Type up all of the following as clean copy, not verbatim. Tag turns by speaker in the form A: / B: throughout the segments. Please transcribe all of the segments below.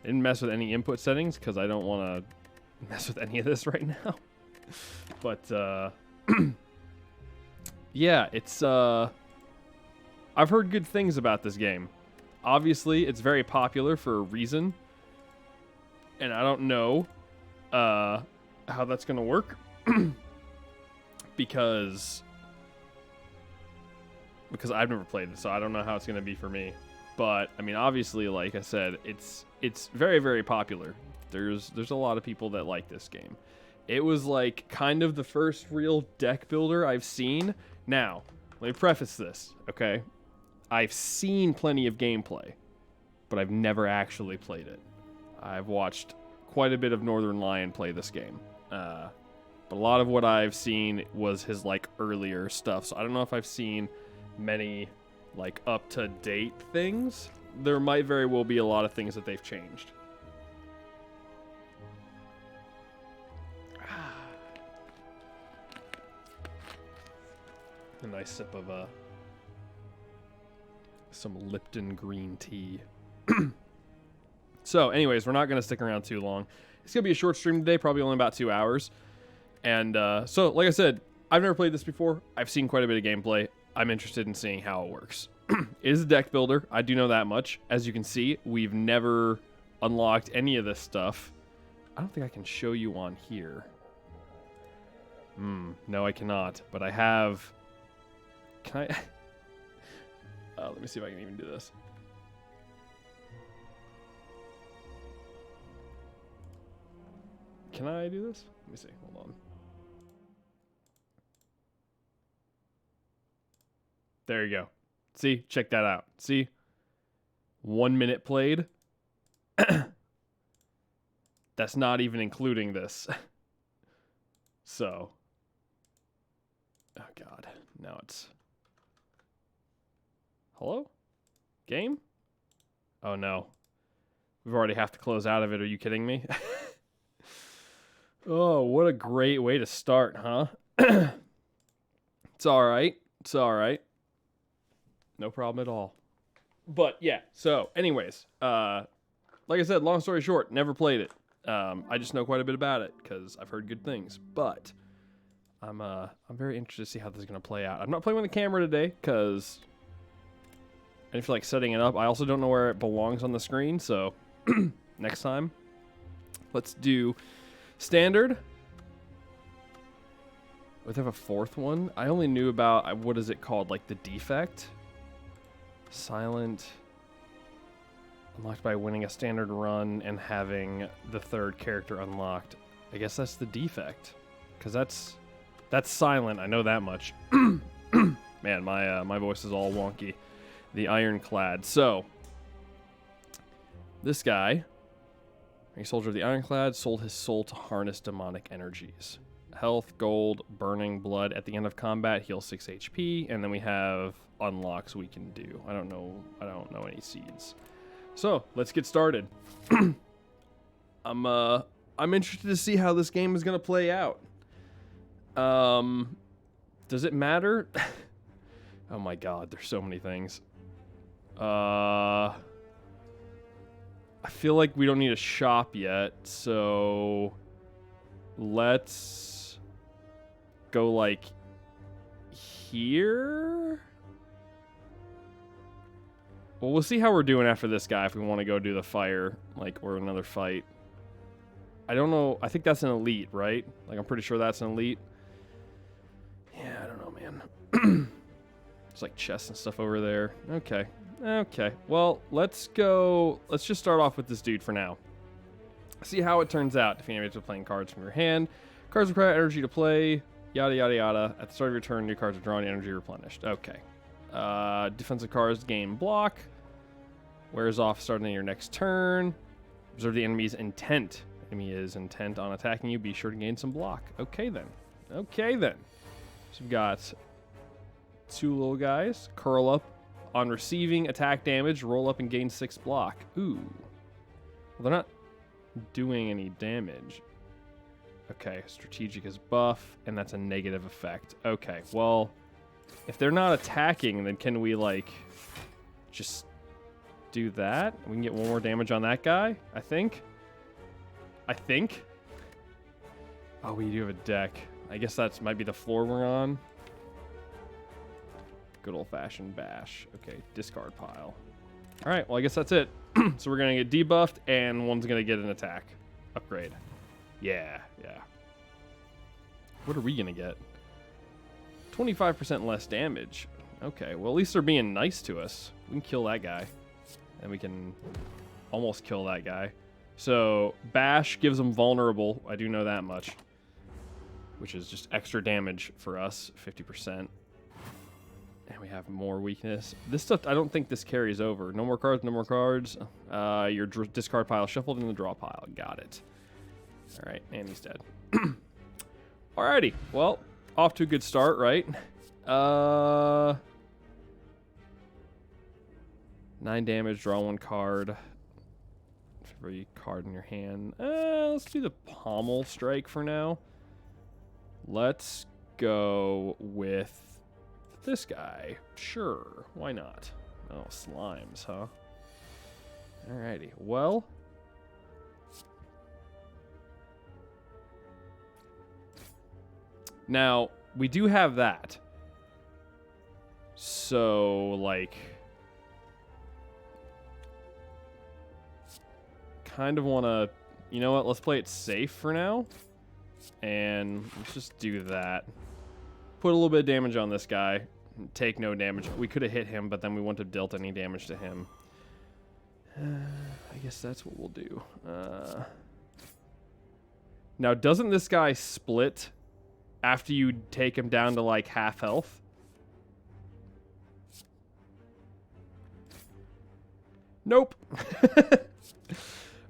A: I didn't mess with any input settings because I don't want to mess with any of this right now. But yeah, it's I've heard good things about this game. Obviously, it's very popular for a reason, and I don't know how that's gonna work because I've never played it, so I don't know how it's gonna be for me. But I mean, obviously, like I said, it's very, very popular. There's a lot of people that like this game. It was like kind of the first real deck builder I've seen. Now, let me preface this, okay? I've seen plenty of gameplay, but I've never actually played it. I've watched quite a bit of Northern Lion play this game. But a lot of what I've seen was his like earlier stuff. So I don't know if I've seen many like up-to-date things. There might very well be a lot of things that they've changed. A nice sip of some Lipton green tea. So anyways, we're not going to stick around too long. It's going to be a short stream today, probably only about 2 hours. And so, like I said, I've never played this before. I've seen quite a bit of gameplay. I'm interested in seeing how it works. It is a deck builder. I do know that much. As you can see, we've never unlocked any of this stuff. I don't think I can show you on here. No, I cannot. But I have... Can I... let me see if I can even do this. Can I do this? Let me see. Hold on. There you go. See? Check that out. See? 1 minute played. That's not even including this. So. Oh, God. Now it's... Hello? Game? Oh, no. We've already have to close out of it. Are you kidding me? Oh, what a great way to start, huh? It's all right. It's all right. No problem at all. But, yeah. So, anyways. Like I said, long story short, never played it. I just know quite a bit about it because I've heard good things. But I'm very interested to see how this is going to play out. I'm not playing with the camera today because I didn't feel like setting it up. I also don't know where it belongs on the screen. So, next time, let's do... Standard. Would they have a fourth one? I only knew about, what is it called? Like the defect? Silent. Unlocked by winning a standard run and having the third character unlocked. I guess that's the defect. Because that's silent. I know that much. Man, my voice is all wonky. The Ironclad. So, this guy... A soldier of the Ironclad sold his soul to harness demonic energies. Health, gold, burning, blood. At the end of combat, heal 6 HP, and then we have unlocks we can do. I don't know any seeds. So let's get started. I'm interested to see how this game is gonna play out. Does it matter? Oh my God, there's so many things. I feel like we don't need a shop yet, so let's go like here. Well, we'll see how we're doing after this guy if we want to go do the fire, like, or another fight. I don't know. I think that's an elite, right? Like, I'm pretty sure that's an elite. Yeah, I don't know, man. There's like chests and stuff over there. Okay. Okay, well, let's go. Let's just start off with this dude for now. See how it turns out. Defeating enemies with playing cards from your hand. Cards require energy to play. Yada, yada, yada. At the start of your turn, new cards are drawn, energy replenished. Okay. Defensive cards gain block. Wears off starting your next turn. Observe the enemy's intent. Enemy is intent on attacking you. Be sure to gain some block. Okay, then. Okay, then. So we've got two little guys. Curl up. On receiving attack damage, roll up and gain 6 block. Ooh. Well, they're not doing any damage. Okay, strategic is buff, and that's a negative effect. Okay, well, if they're not attacking, then can we, like, just do that. We can get 1 more damage on that guy, I think. Oh, we do have a deck. I guess that might be the floor we're on. Good old-fashioned bash. Okay, discard pile. All right, well, I guess that's it. So we're going to get debuffed, and one's going to get an attack upgrade. Yeah. What are we going to get? 25% less damage. Okay, well, at least they're being nice to us. We can kill that guy. And we can almost kill that guy. So, bash gives them vulnerable. I do know that much. Which is just extra damage for us, 50%. And we have more weakness. This stuff, I don't think this carries over. No more cards, no more cards. Your discard pile shuffled in the draw pile. Got it. All right, and he's dead. Alrighty, well, off to a good start, right? 9 damage, draw 1 card. Every card in your hand. Let's do the pommel strike for now. Let's go with this guy. Sure, why not? Oh, slimes, huh? Alrighty, well. Now, we do have that. So, like, kind of want to, you know what, let's play it safe for now. And let's just do that. Put a little bit of damage on this guy. Take no damage. We could have hit him, but then we wouldn't have dealt any damage to him. I guess that's what we'll do. Now, doesn't this guy split after you take him down to, like, half health? Nope.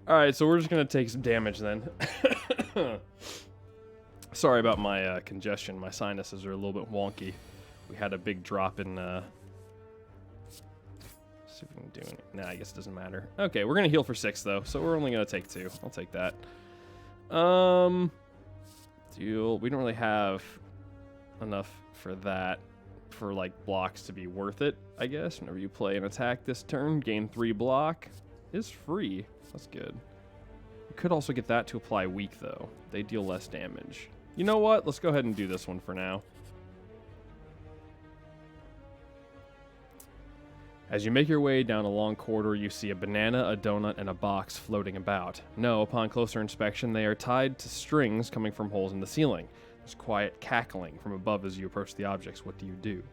A: Alright, so we're just going to take some damage then. Sorry about my congestion. My sinuses are a little bit wonky. We had a big drop in... see if we can do it. Nah, I guess it doesn't matter. Okay, we're going to heal for 6, though, so we're only going to take 2. I'll take that. Deal. We don't really have enough for that, for, like, blocks to be worth it, I guess. Whenever you play an attack this turn, gain 3 block is free. That's good. We could also get that to apply weak, though. They deal less damage. You know what? Let's go ahead and do this one for now. As you make your way down a long corridor, you see a banana, a donut, and a box floating about. No, upon closer inspection, they are tied to strings coming from holes in the ceiling. There's quiet cackling from above as you approach the objects. What do you do?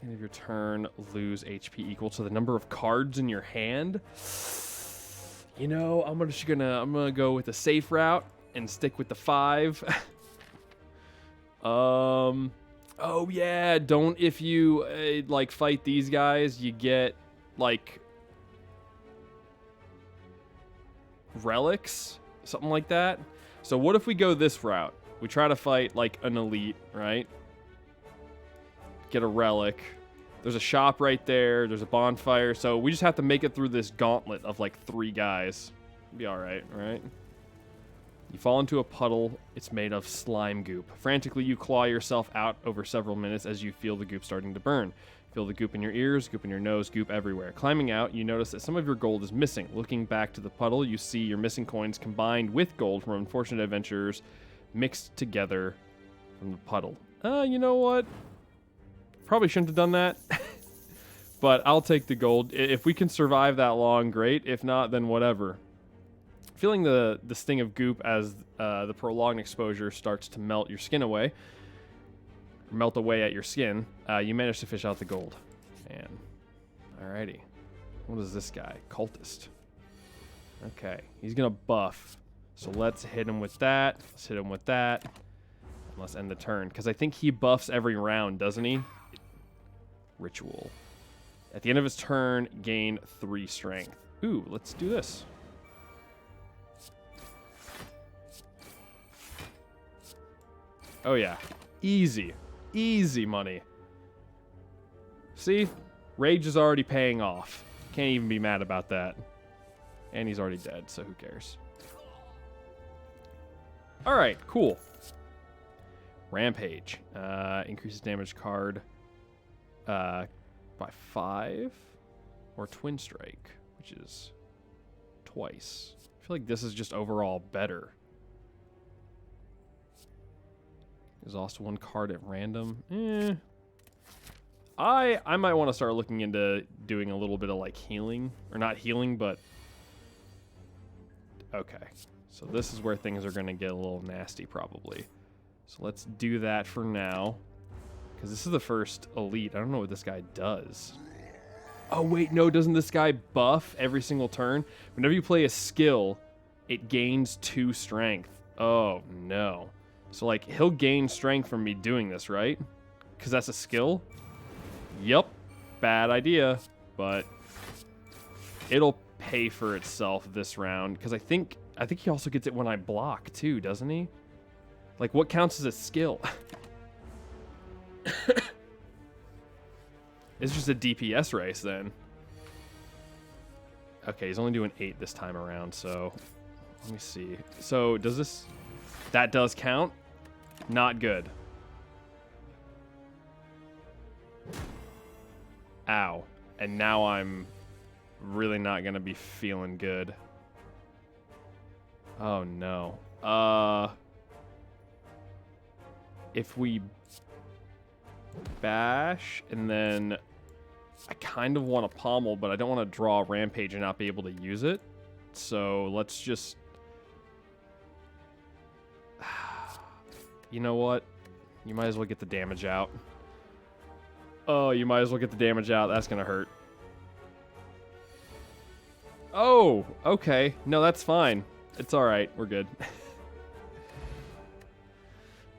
A: End of your turn, lose HP equal to the number of cards in your hand. You know, I'm gonna go with the safe route and stick with the 5. Oh yeah, don't, if you like fight these guys, you get like relics, something like that. So what if we go this route? We try to fight like an elite, right? Get a relic. There's a shop right there. There's a bonfire. So we just have to make it through this gauntlet of like 3 guys. Be all right, right? You fall into a puddle. It's made of slime goop. Frantically, you claw yourself out over several minutes as you feel the goop starting to burn. Feel the goop in your ears, goop in your nose, goop everywhere. Climbing out, you notice that some of your gold is missing. Looking back to the puddle, you see your missing coins combined with gold from unfortunate adventurers mixed together from the puddle. You know what? Probably shouldn't have done that. But I'll take the gold. If we can survive that long, great. If not, then whatever. Feeling the sting of goop as the prolonged exposure starts to melt your skin away, melt away at your skin, you manage to fish out the gold. Man, alrighty. What is this guy? Cultist. Okay, he's gonna buff. So let's hit him with that. Let's hit him with that. And let's end the turn, because I think he buffs every round, doesn't he? Ritual. At the end of his turn, gain 3 strength. Ooh, let's do this. Oh yeah, easy. Easy money. See? Rage is already paying off. Can't even be mad about that. And he's already dead, so who cares? Alright, cool. Rampage. Increases damage card. by 5, or Twin Strike, which is twice. I feel like this is just overall better. Exhaust 1 card at random. I might want to start looking into doing a little bit of like healing, or not healing, but okay. So this is where things are going to get a little nasty probably. So let's do that for now, because this is the first elite. I don't know what this guy does. Oh wait, no, doesn't this guy buff every single turn? Whenever you play a skill, it gains 2 strength. Oh no. So like he'll gain strength from me doing this, right? Because that's a skill? Yep. Bad idea, but it'll pay for itself this round, because I think he also gets it when I block too, doesn't he? Like, what counts as a skill? It's just a DPS race then. Okay, he's only doing 8 this time around, so let me see. So does this... That does count? Not good. Ow. And now I'm really not going to be feeling good. Oh, no. If we bash, and then I kind of want to pommel, but I don't want to draw a rampage and not be able to use it. So let's just... You know what? You might as well get the damage out. Oh, you might as well get the damage out. That's going to hurt. Oh, okay. No, that's fine. It's all right. We're good.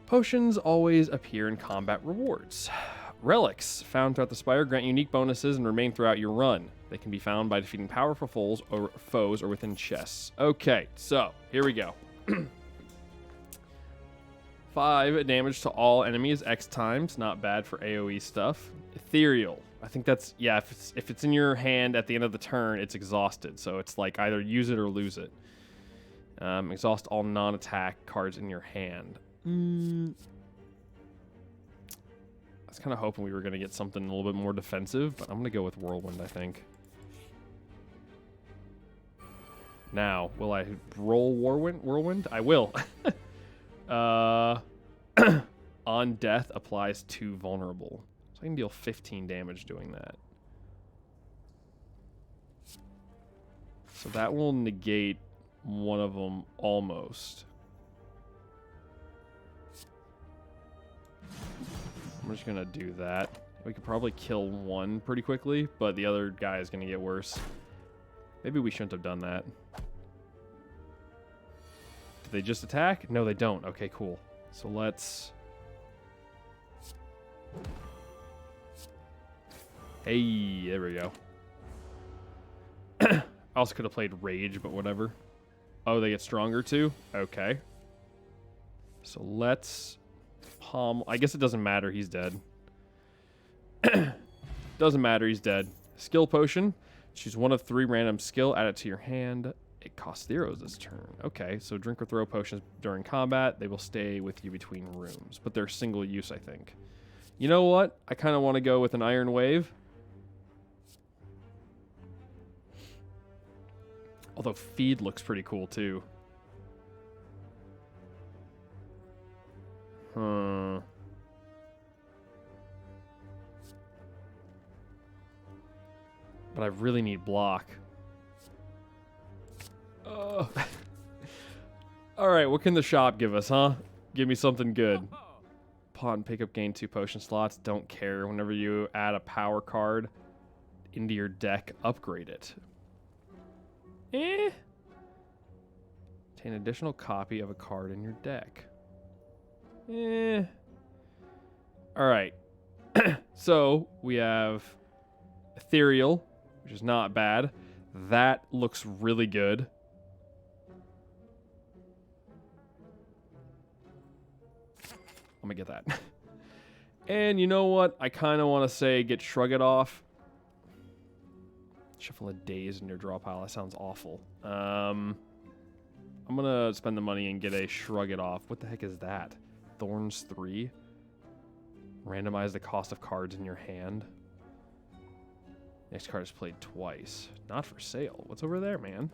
A: Potions always appear in combat rewards. Relics found throughout the Spire grant unique bonuses and remain throughout your run. They can be found by defeating powerful foes or within chests. Okay, so here we go. 5 damage to all enemies X times. Not bad for AoE stuff. Ethereal. I think that's... Yeah, if it's in your hand at the end of the turn, it's exhausted. So it's like either use it or lose it. Exhaust all non-attack cards in your hand. I was kind of hoping we were going to get something a little bit more defensive, but I'm going to go with Whirlwind, I think. Now, will I roll Whirlwind? I will. On death applies to vulnerable. So I can deal 15 damage doing that. So that will negate one of them almost. I'm just going to do that. We could probably kill one pretty quickly, but the other guy is going to get worse. Maybe we shouldn't have done that. Do they just attack? No, they don't. Okay, cool. So let's... Hey, there we go. I also could have played Rage, but whatever. Oh, they get stronger too? Okay. So let's... I guess it doesn't matter. He's dead. Doesn't matter. He's dead. Skill potion. Choose one of 3 random skill. Add it to your hand. It costs zeros this turn. Okay, so drink or throw potions during combat. They will stay with you between rooms, but they're single use, I think. You know what? I kind of want to go with an Iron Wave. Although feed looks pretty cool too. But I really need block. Alright, what can the shop give us, huh? Give me something good. Pawn pickup, gain 2 potion slots. Don't care. Whenever you add a power card into your deck, upgrade it. Obtain an additional copy of a card in your deck. Alright. So, we have Ethereal, which is not bad. That looks really good. I'm gonna get that. And you know what? I kind of want to say get Shrug It Off. Shuffle a Daze in your draw pile. That sounds awful. I'm gonna spend the money and get a Shrug It Off. What the heck is that? Thorns 3. Randomize the cost of cards in your hand. Next card is played twice. Not for sale. What's over there, man?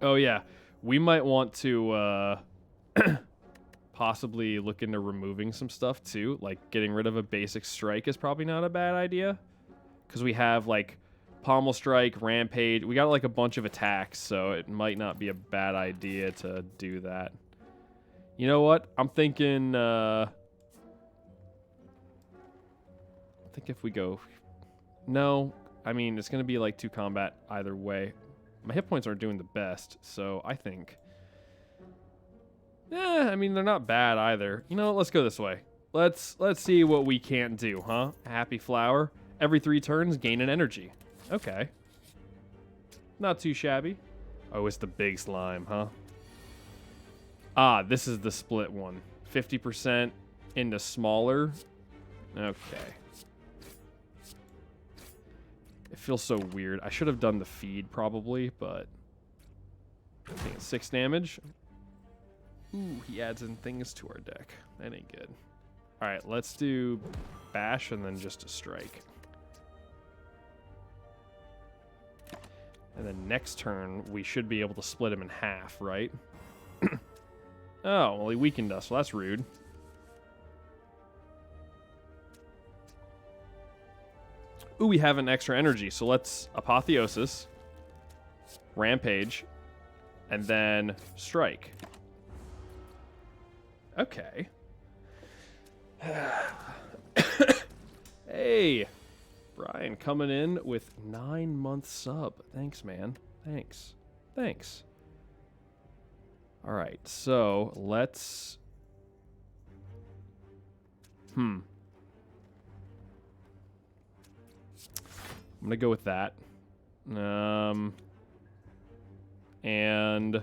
A: Oh, yeah. We might want to possibly look into removing some stuff, too. Like, getting rid of a basic strike is probably not a bad idea. Because we have, like, Pommel Strike, Rampage. We got, like, a bunch of attacks, so it might not be a bad idea to do that. You know what? I'm thinking, I think if we go... No. I mean, it's going to be, like, 2 combat either way. My hit points aren't doing the best, so I think... I mean, they're not bad either. You know what? Let's go this way. Let's see what we can't do, huh? Happy Flower. Every 3 turns, gain an energy. Okay. Not too shabby. Oh, it's the big slime, huh? Ah, this is the split one. 50% into smaller. Okay. It feels so weird. I should have done the feed probably, but... Okay, 6 damage. Ooh, he adds in things to our deck. That ain't good. Alright, let's do bash and then just a strike. And then next turn, we should be able to split him in half, right? Oh, well, he weakened us. Well, that's rude. Ooh, we have an extra energy, so let's Apotheosis, Rampage, and then Strike. Okay. Hey, Brian coming in with 9-month sub. Thanks, man. Thanks. Thanks. All right, so let's... I'm going to go with that. And...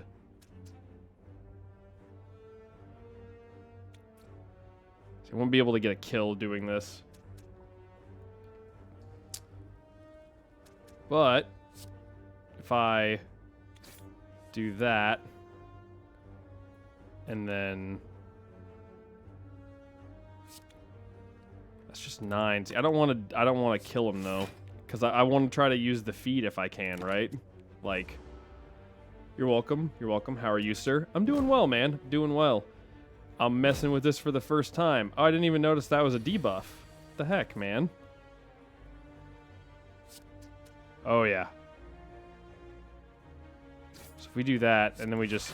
A: I won't be able to get a kill doing this. But if I do that and then that's just 9. See, I don't want to kill him though, because I want to try to use the feed if I can, right? Like, you're welcome. You're welcome. How are you, sir? I'm doing well, man. Doing well. I'm messing with this for the first time. Oh, I didn't even notice that was a debuff. What the heck, man? Oh, yeah. So if we do that, and then we just...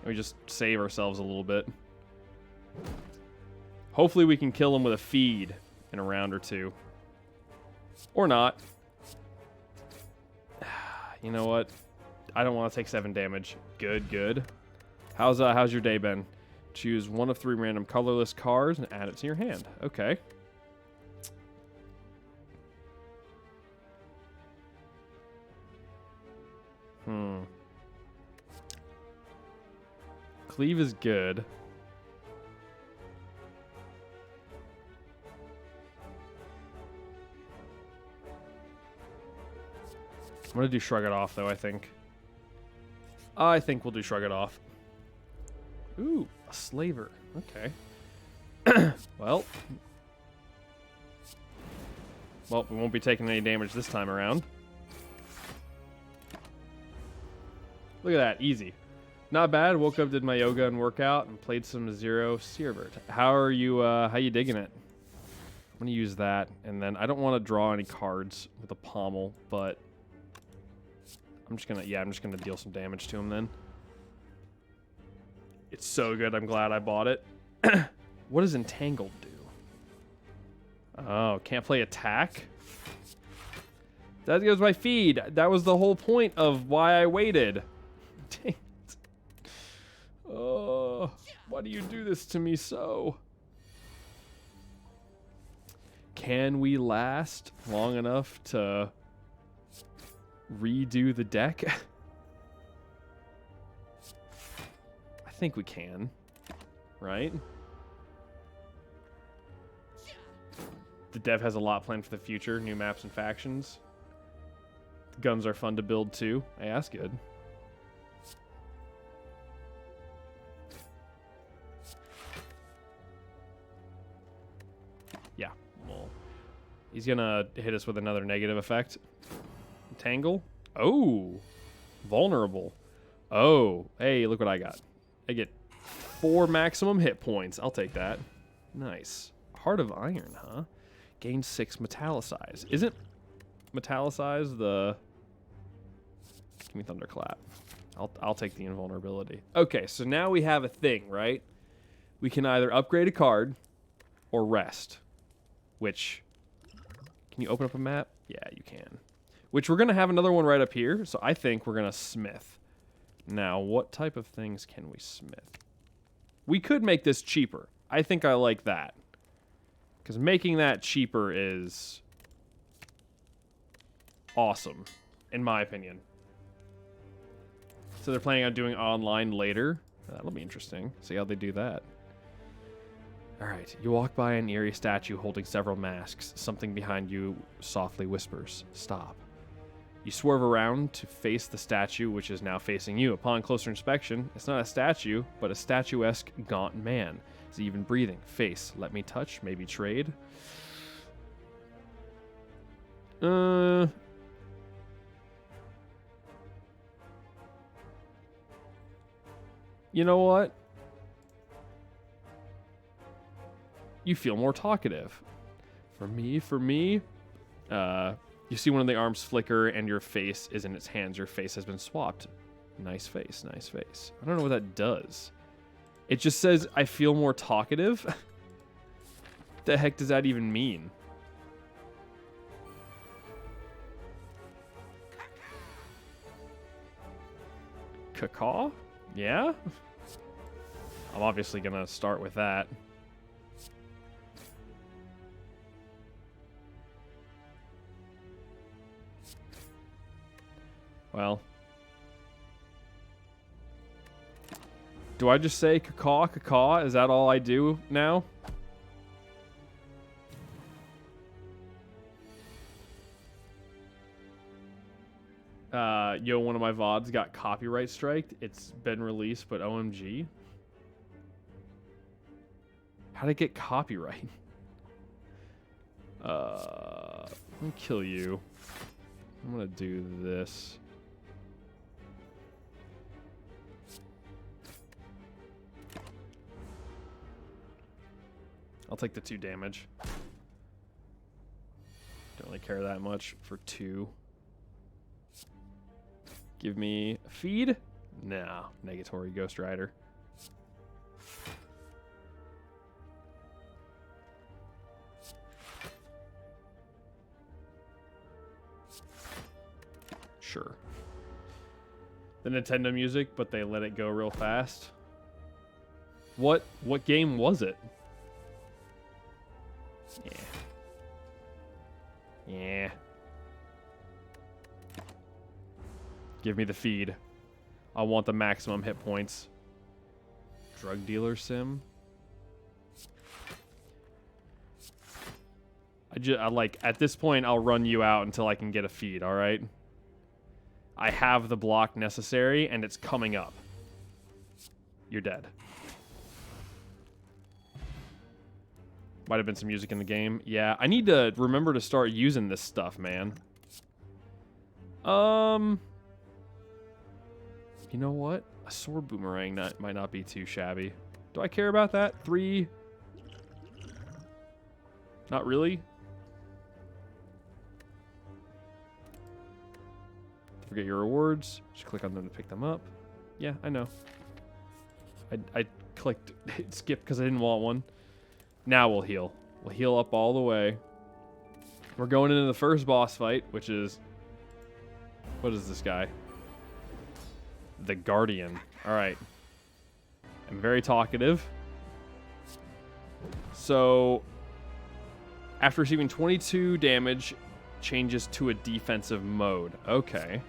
A: we just save ourselves a little bit. Hopefully we can kill him with a feed in a round or 2. Or not. You know what? I don't want to take 7 damage. Good, good. How's your day been? Choose 1 of 3 random colorless cards and add it to your hand. Okay. Cleave is good. I'm gonna do Shrug It Off though, I think. I think we'll do Shrug It Off. Ooh, a Slaver. Okay. Well, we won't be taking any damage this time around. Look at that, easy. Not bad. Woke up, did my yoga and workout, and played some Zero Searbird. How are you? How you digging it? I'm gonna use that, and then I don't want to draw any cards with a pommel, but I'm just gonna deal some damage to him then. It's so good. I'm glad I bought it. What does Entangled do? Oh, can't play attack? That goes my feed. That was the whole point of why I waited. Dang it. Oh, why do you do this to me so? Can we last long enough to redo the deck? I think we can, right? The dev has a lot planned for the future, new maps and factions. The guns are fun to build too. Hey, that's good. Yeah, He's gonna hit us with another negative effect. Tangle. Oh, vulnerable. Oh, hey, look what I got. I get 4 maximum hit points. I'll take that. Nice. Heart of Iron, huh? Gain 6 metallicize. Isn't metallicize the... Give me Thunderclap. I'll take the invulnerability. Okay, so now we have a thing, right? We can either upgrade a card or rest. Which... Can you open up a map? Yeah, you can. Which we're going to have another one right up here, so I think we're going to smith. Now, what type of things can we smith? We could make this cheaper. I think I like that. Because making that cheaper is awesome, in my opinion. So they're planning on doing online later. That'll be interesting. See how they do that. Alright, you walk by an eerie statue holding several masks. Something behind you softly whispers, "Stop." You swerve around to face the statue, which is now facing you. Upon closer inspection, it's not a statue, but a statuesque gaunt man. Is he even breathing? Face, let me touch, maybe trade. You know what? You feel more talkative. For me, you see one of the arms flicker and your face is in its hands. Your face has been swapped. Nice face, nice face. I don't know what that does. It just says, I feel more talkative. The heck does that even mean? Cacaw? Yeah? I'm obviously gonna start with that. Well. Do I just say cacaw, cacaw? Is that all I do now? Yo, one of my VODs got copyright striked. It's been released, but OMG. How'd it get copyright? Let me kill you. I'm gonna do this. I'll take the 2 damage. Don't really care that much for 2. Give me a feed? Nah, negatory Ghost Rider. Sure. The Nintendo music, but they let it go real fast. What game was it? Yeah. Yeah. Give me the feed. I want the maximum hit points. Drug dealer sim. I like, at this point, I'll run you out until I can get a feed, alright? I have the block necessary, and it's coming up. You're dead. Might have been some music in the game. Yeah, I need to remember to start using this stuff, man. You know what? A sword boomerang might not be too shabby. Do I care about that? 3? Not really. Forget your rewards. Just click on them to pick them up. Yeah, I know. I clicked skip because I didn't want one. Now we'll heal. We'll heal up all the way. We're going into the first boss fight, which is... What is this guy? The Guardian. Alright. I'm very talkative. So, after receiving 22 damage, changes to a defensive mode. Okay.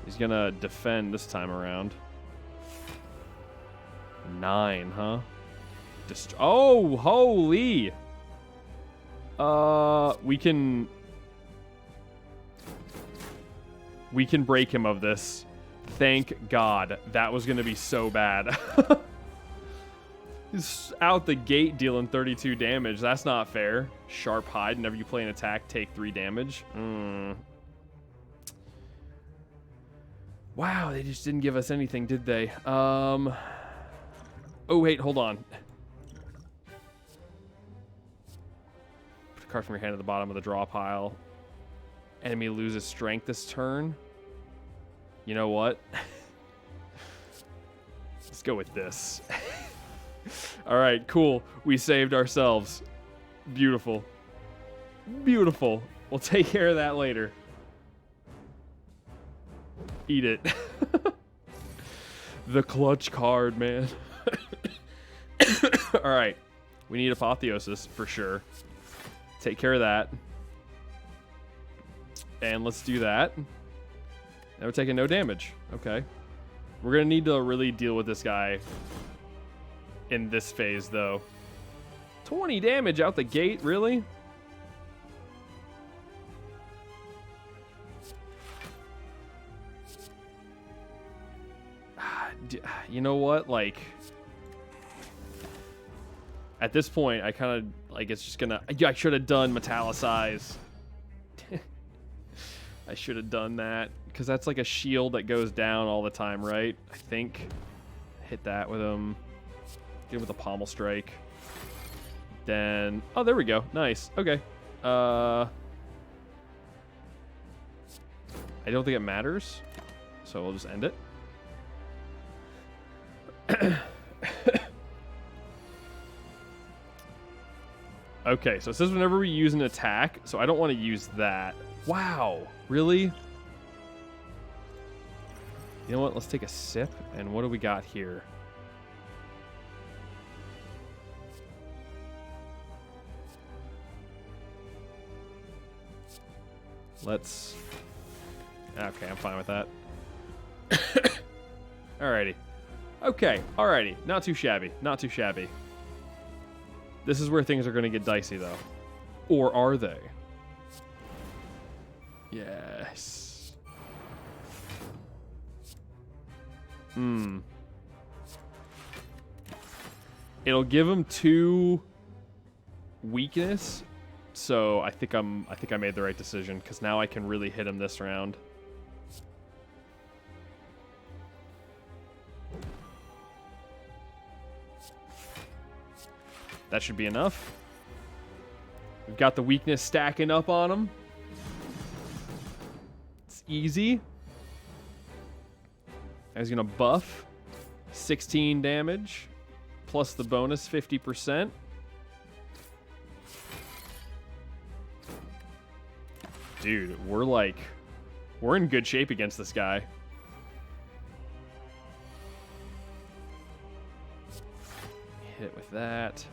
A: He's gonna defend this time around. 9, huh? Oh, holy! We can break him of this. Thank God. That was gonna be so bad. He's out the gate dealing 32 damage. That's not fair. Sharp Hide. Whenever you play an attack, take 3 damage. Wow, they just didn't give us anything, did they? Oh, wait, hold on. Put a card from your hand at the bottom of the draw pile. Enemy loses strength this turn. You know what? Let's go with this. All right, cool. We saved ourselves. Beautiful. Beautiful. We'll take care of that later. Eat it. The clutch card, man. All right. We need Apotheosis for sure. Take care of that. And let's do that. And we're taking no damage. Okay. We're going to need to really deal with this guy in this phase, though. 20 damage out the gate, really? You know what? Like, at this point, I kind of, like, it's just gonna... I should have done Metallicize. I should have done that, because that's like a shield that goes down all the time, right? I think. Hit that with him. Get him with a Pommel Strike. Then... Oh, there we go. Nice. Okay. I don't think it matters, so we'll just end it. Okay, so it says whenever we use an attack, so I don't want to use that. Wow, really? You know what? Let's take a sip, and what do we got here? Let's... Okay, I'm fine with that. Alrighty. Okay, alrighty. Not too shabby. Not too shabby. This is where things are going to get dicey, though. Or are they? Yes. It'll give him 2 weakness, so I think I made the right decision, because now I can really hit him this round. That should be enough. We've got the weakness stacking up on him. It's easy. And he's going to buff 16 damage plus the bonus 50%. Dude, we're in good shape against this guy. Hit it with that.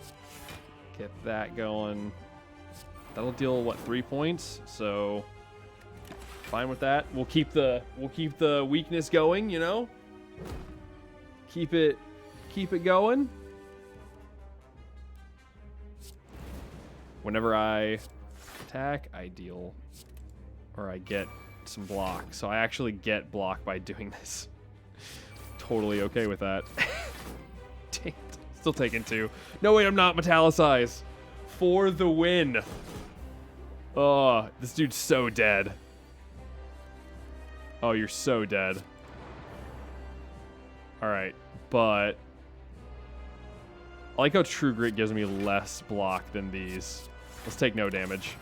A: Get that going. That'll deal what, 3 points? So fine with that. We'll keep the weakness going, you know? Keep it going. Whenever I attack, I deal, or I get some block. So I actually get block by doing this. Totally okay with that. Dang it. Still taking 2. No, wait, I'm not. Metallicize. For the win. Oh, this dude's so dead. Oh, you're so dead. Alright, but... I like how True Grit gives me less block than these. Let's take no damage.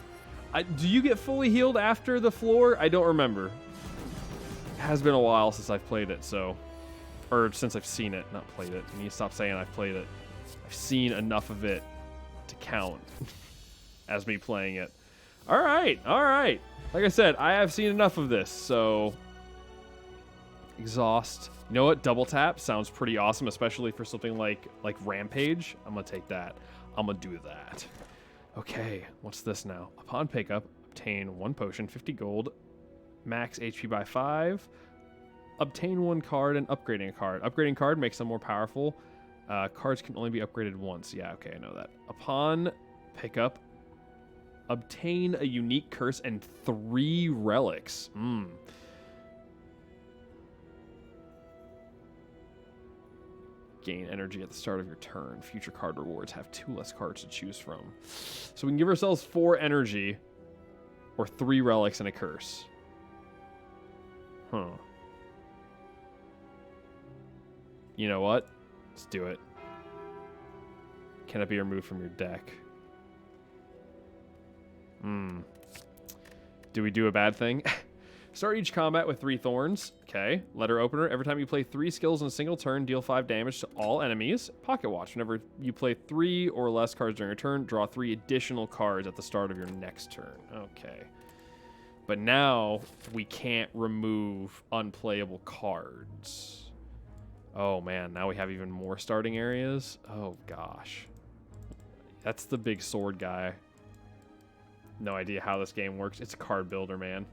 A: Do you get fully healed after the floor? I don't remember. It has been a while since I've played it, so... Or since I've seen it, not played it. You need to stop saying I've played it. I've seen enough of it to count as me playing it. All right, all right. Like I said, I have seen enough of this, so... Exhaust. You know what? Double tap sounds pretty awesome, especially for something like Rampage. I'm going to take that. I'm going to do that. Okay, what's this now? Upon pickup, obtain 1 potion, 50 gold, max HP by 5... Obtain 1 card and upgrading a card. Upgrading card makes them more powerful. Cards can only be upgraded once. Yeah, okay, I know that. Upon pickup, obtain a unique curse and 3 relics. Gain energy at the start of your turn. Future card rewards have 2 less cards to choose from. So we can give ourselves 4 energy or 3 relics and a curse. Huh. You know what? Let's do it. Can it be removed from your deck? Do we do a bad thing? Start each combat with 3 thorns. Okay. Letter opener. Every time you play 3 skills in a single turn, deal 5 damage to all enemies. Pocket watch. Whenever you play 3 or less cards during your turn, draw 3 additional cards at the start of your next turn. Okay. But now we can't remove unplayable cards. Oh man, now we have even more starting areas. Oh gosh. That's the big sword guy. No idea how this game works. It's a card builder, man.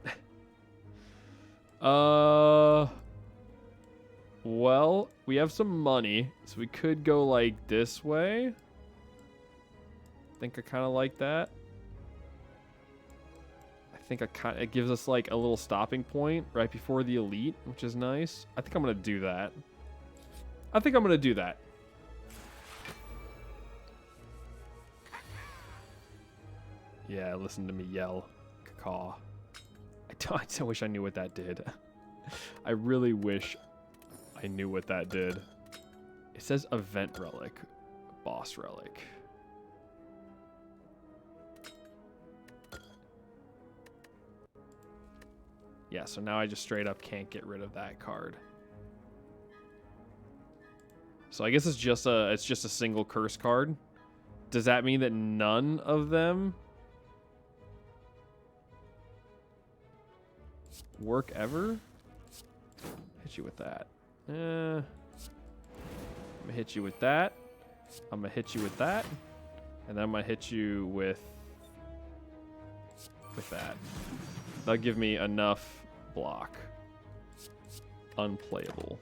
A: Well, we have some money, so we could go like this way. I think I kind of like that. I think it gives us like a little stopping point right before the elite, which is nice. I think I'm gonna do that. Yeah, listen to me yell. Caw. I wish I knew what that did. I really wish I knew what that did. It says event relic, boss relic. Yeah, so now I just straight up can't get rid of that card. So I guess it's just a single curse card. Does that mean that none of them work ever? Hit you with that. I'm gonna hit you with that. I'm gonna hit you with that. And then I'm gonna hit you with that. That'll give me enough block. Unplayable.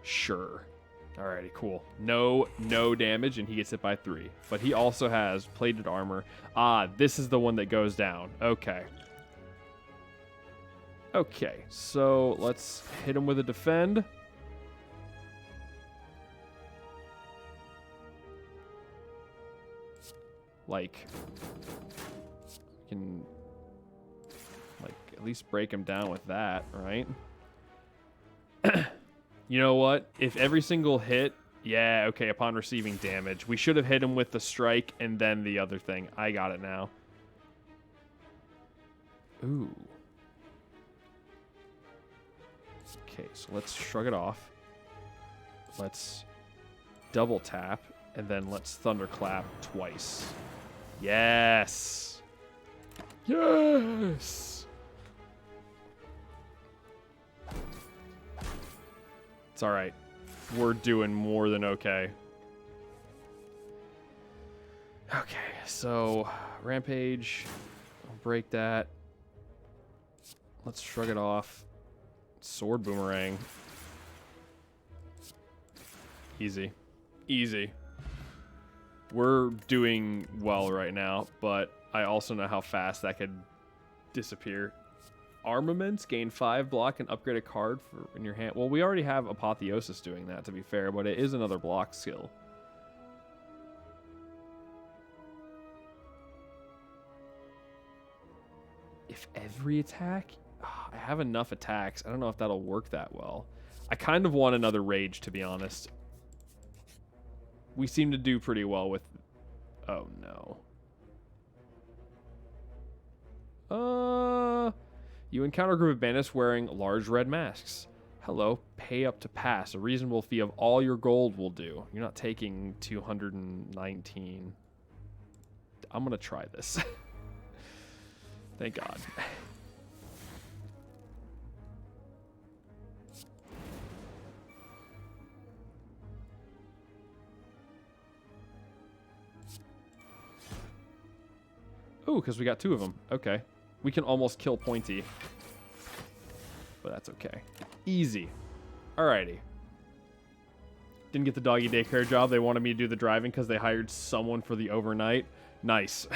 A: Sure. Alrighty, cool. No damage, and he gets hit by 3. But he also has plated armor. Ah, this is the one that goes down. Okay. Okay, so let's hit him with a defend. Like, we can, like, at least break him down with that, right? You know what? If every single hit... Yeah, okay, upon receiving damage. We should have hit him with the strike and then the other thing. I got it now. Ooh. Okay, so let's shrug it off. Let's double tap, and then let's thunderclap twice. Yes! Yes! It's alright. We're doing more than okay. Okay, so Rampage. I'll break that. Let's shrug it off. Sword Boomerang. Easy. Easy. We're doing well right now, but I also know how fast that could disappear. Armaments, gain 5 block and upgrade a card for in your hand. Well, we already have Apotheosis doing that, to be fair, but it is another block skill. If every attack... I have enough attacks. I don't know if that'll work that well. I kind of want another rage, to be honest. We seem to do pretty well with... Oh, no. You encounter a group of bandits wearing large red masks. Hello, pay up to pass. A reasonable fee of all your gold will do. You're not taking 219. I'm going to try this. Thank God. Oh, because we got 2 of them. Okay. We can almost kill Pointy. But that's okay. Easy. Alrighty. Didn't get the doggy daycare job. They wanted me to do the driving because they hired someone for the overnight. Nice.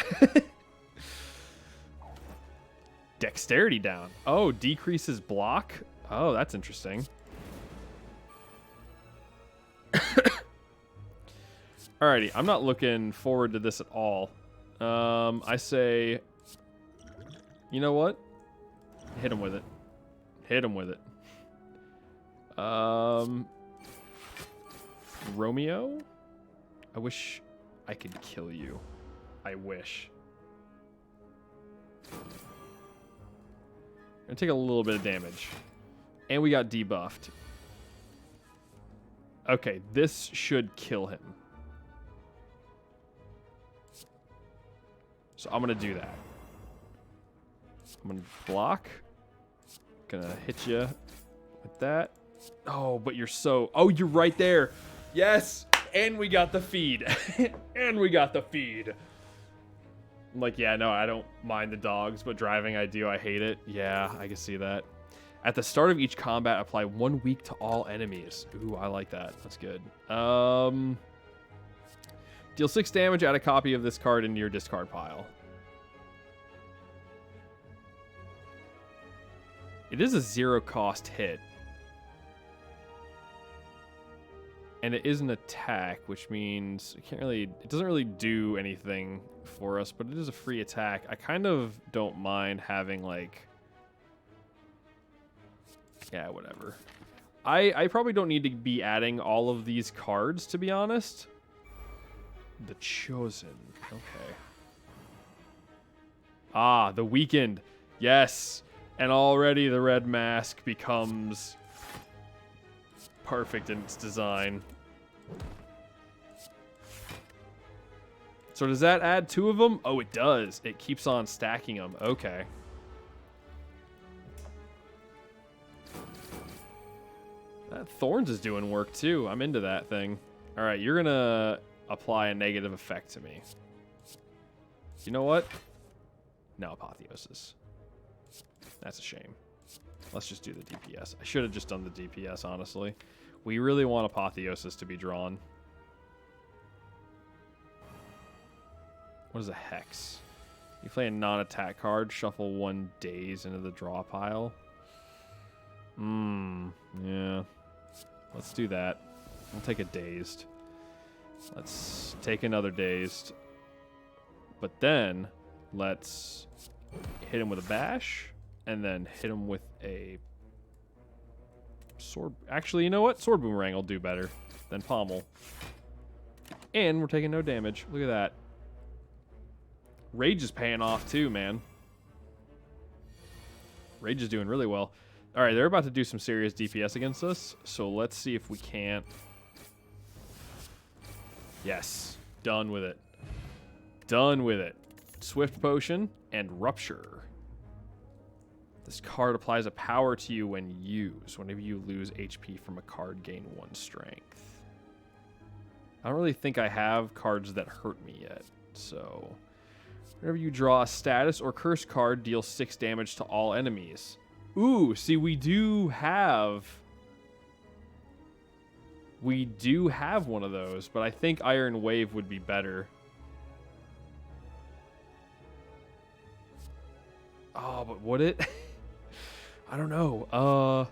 A: Dexterity down. Oh, decreases block? Oh, that's interesting. Alrighty, I'm not looking forward to this at all. I say, you know what? Hit him with it. Hit him with it. Romeo? I wish I could kill you. I wish. Gonna take a little bit of damage. And we got debuffed. Okay, this should kill him. So I'm gonna do that. I'm gonna block. Gonna hit you with that. Oh, but you're so... Oh, you're right there. Yes! And we got the feed. And we got the feed. I'm like, yeah, no, I don't mind the dogs, but driving I do. I hate it. Yeah, I can see that. At the start of each combat, apply 1 week to all enemies. Ooh, I like that. That's good. Deal 6 damage, add a copy of this card into your discard pile. It is a 0-cost hit. And it is an attack, which means it doesn't really do anything for us, but it is a free attack. I kind of don't mind having, like... Yeah, whatever. I probably don't need to be adding all of these cards, to be honest. The Chosen. Okay. Ah, the Weakened. Yes. And already the red mask becomes perfect in its design. So does that add 2 of them? Oh, it does. It keeps on stacking them. Okay. That Thorns is doing work too. I'm into that thing. All right, you're going to apply a negative effect to me. You know what? No Apotheosis. That's a shame. Let's just do the DPS. I should have just done the DPS, honestly. We really want Apotheosis to be drawn. What is a Hex? You play a non-attack card, shuffle 1 Daze into the draw pile. Yeah. Let's do that. I'll take a Dazed. Let's take another Dazed. But then, let's hit him with a Bash, and then hit him with a Sword. Actually, you know what? Sword Boomerang will do better than Pommel. And we're taking no damage. Look at that. Rage is paying off too, man. Rage is doing really well. All right, they're about to do some serious DPS against us, so let's see if we can't. Yes, done with it. Done with it. Swift Potion and Rupture. This card applies a power to you when used. Whenever you lose HP from a card, gain 1 strength. I don't really think I have cards that hurt me yet, so... Whenever you draw a status or curse card, deal 6 damage to all enemies. Ooh, see, we do have one of those, but I think Iron Wave would be better. Oh, but would it? I don't know.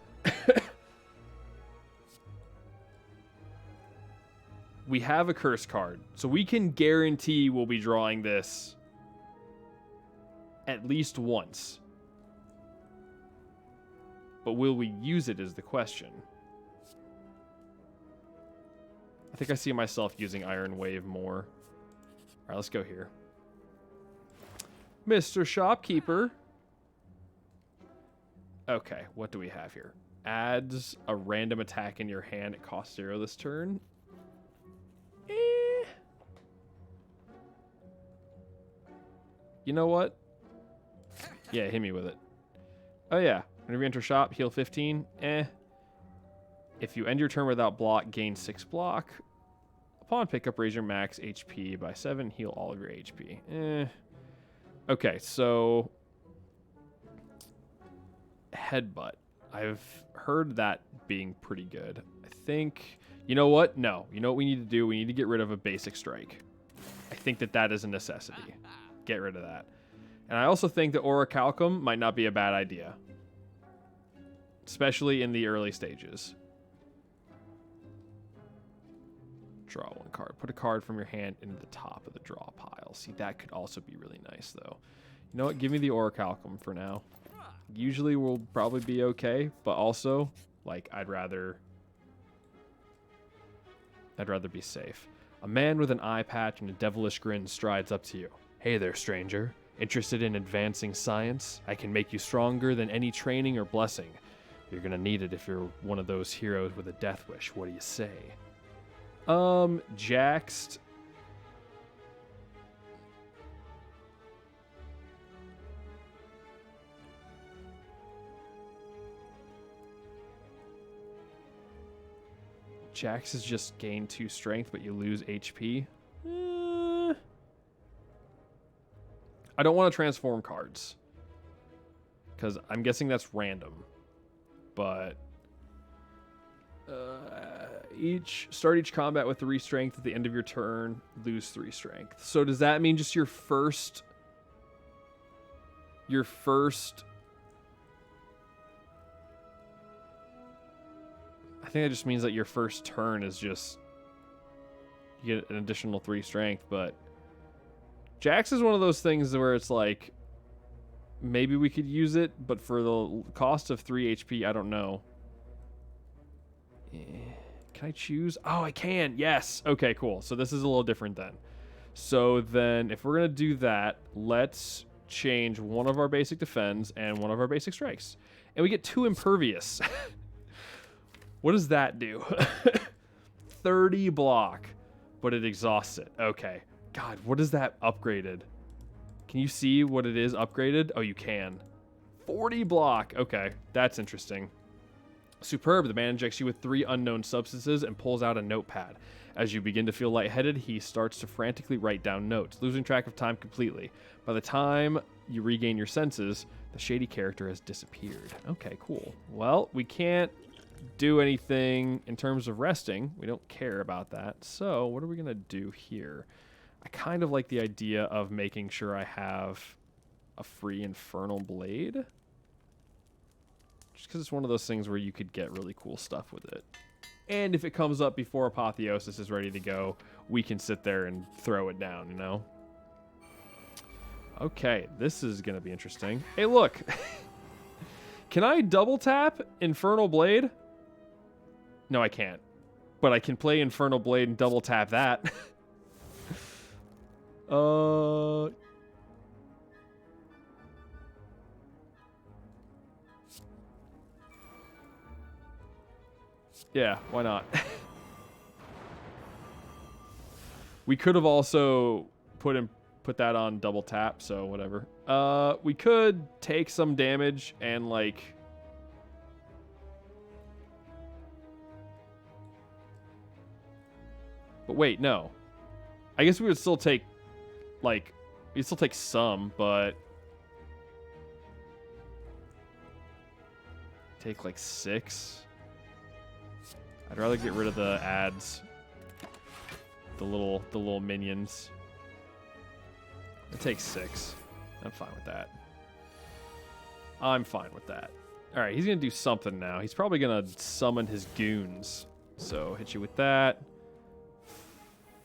A: We have a curse card, so we can guarantee we'll be drawing this at least once. But will we use it is the question. I think I see myself using Iron Wave more. All right, let's go here. Mr. Shopkeeper. Okay, what do we have here? Adds a random attack in your hand. It costs 0 this turn. You know what? Yeah, hit me with it. Oh, yeah. Whenever you enter shop, heal 15. If you end your turn without block, gain 6 block. Upon pickup, raise your max HP by 7. Heal all of your HP. Okay, so... Headbutt. I've heard that being pretty good. I think... You know what? No. You know what we need to do? We need to get rid of a basic strike. I think that is a necessity. Get rid of that. And I also think that Orichalcum might not be a bad idea. Especially in the early stages. Draw one card. Put a card from your hand into the top of the draw pile. See, that could also be really nice, though. You know what? Give me the Orichalcum for now. Usually we'll probably be okay, but also, like, I'd rather be safe. A man with an eye patch and a devilish grin strides up to you. Hey there, stranger. Interested in advancing science? I can make you stronger than any training or blessing. You're gonna need it if you're one of those heroes with a death wish. What do you say? Jaxed. Jax is just gain 2 strength, but you lose HP. I don't want to transform cards, because I'm guessing that's random. But start each combat with 3 strength at the end of your turn, lose 3 strength. So does that mean just your first? I think that just means that your first turn is just you get an additional 3 strength. But Jax is one of those things where it's like maybe we could use it, but for the cost of 3 HP, I don't know. Can I choose? Oh, I can. Yes. Okay, cool. So this is a little different then. So then if we're going to do that, let's change one of our basic defense and one of our basic strikes. And we get 2 impervious. What does that do? 30 block, but it exhausts it. Okay. God, what is that upgraded? Can you see what it is upgraded? Oh, you can. 40 block. Okay, that's interesting. Superb. The man injects you with 3 unknown substances and pulls out a notepad. As you begin to feel lightheaded, he starts to frantically write down notes, losing track of time completely. By the time you regain your senses, the shady character has disappeared. Okay, cool. Well, we can't do anything in terms of resting. We don't care about that. So what are we going to do here? I kind of like the idea of making sure I have a free Infernal Blade. Just because it's one of those things where you could get really cool stuff with it. And if it comes up before Apotheosis is ready to go, we can sit there and throw it down, you know? Okay, this is going to be interesting. Hey, look. Can I double tap Infernal Blade? No, I can't. But I can play Infernal Blade and double tap that. Yeah, why not? We could have also put that on double tap, so whatever. We could take some damage and like but wait, no. I guess we would still take like we'd still take some, but take like 6. I'd rather get rid of the ads. The little minions. It takes 6. I'm fine with that. I'm fine with that. Alright, he's gonna do something now. He's probably gonna summon his goons. So hit you with that.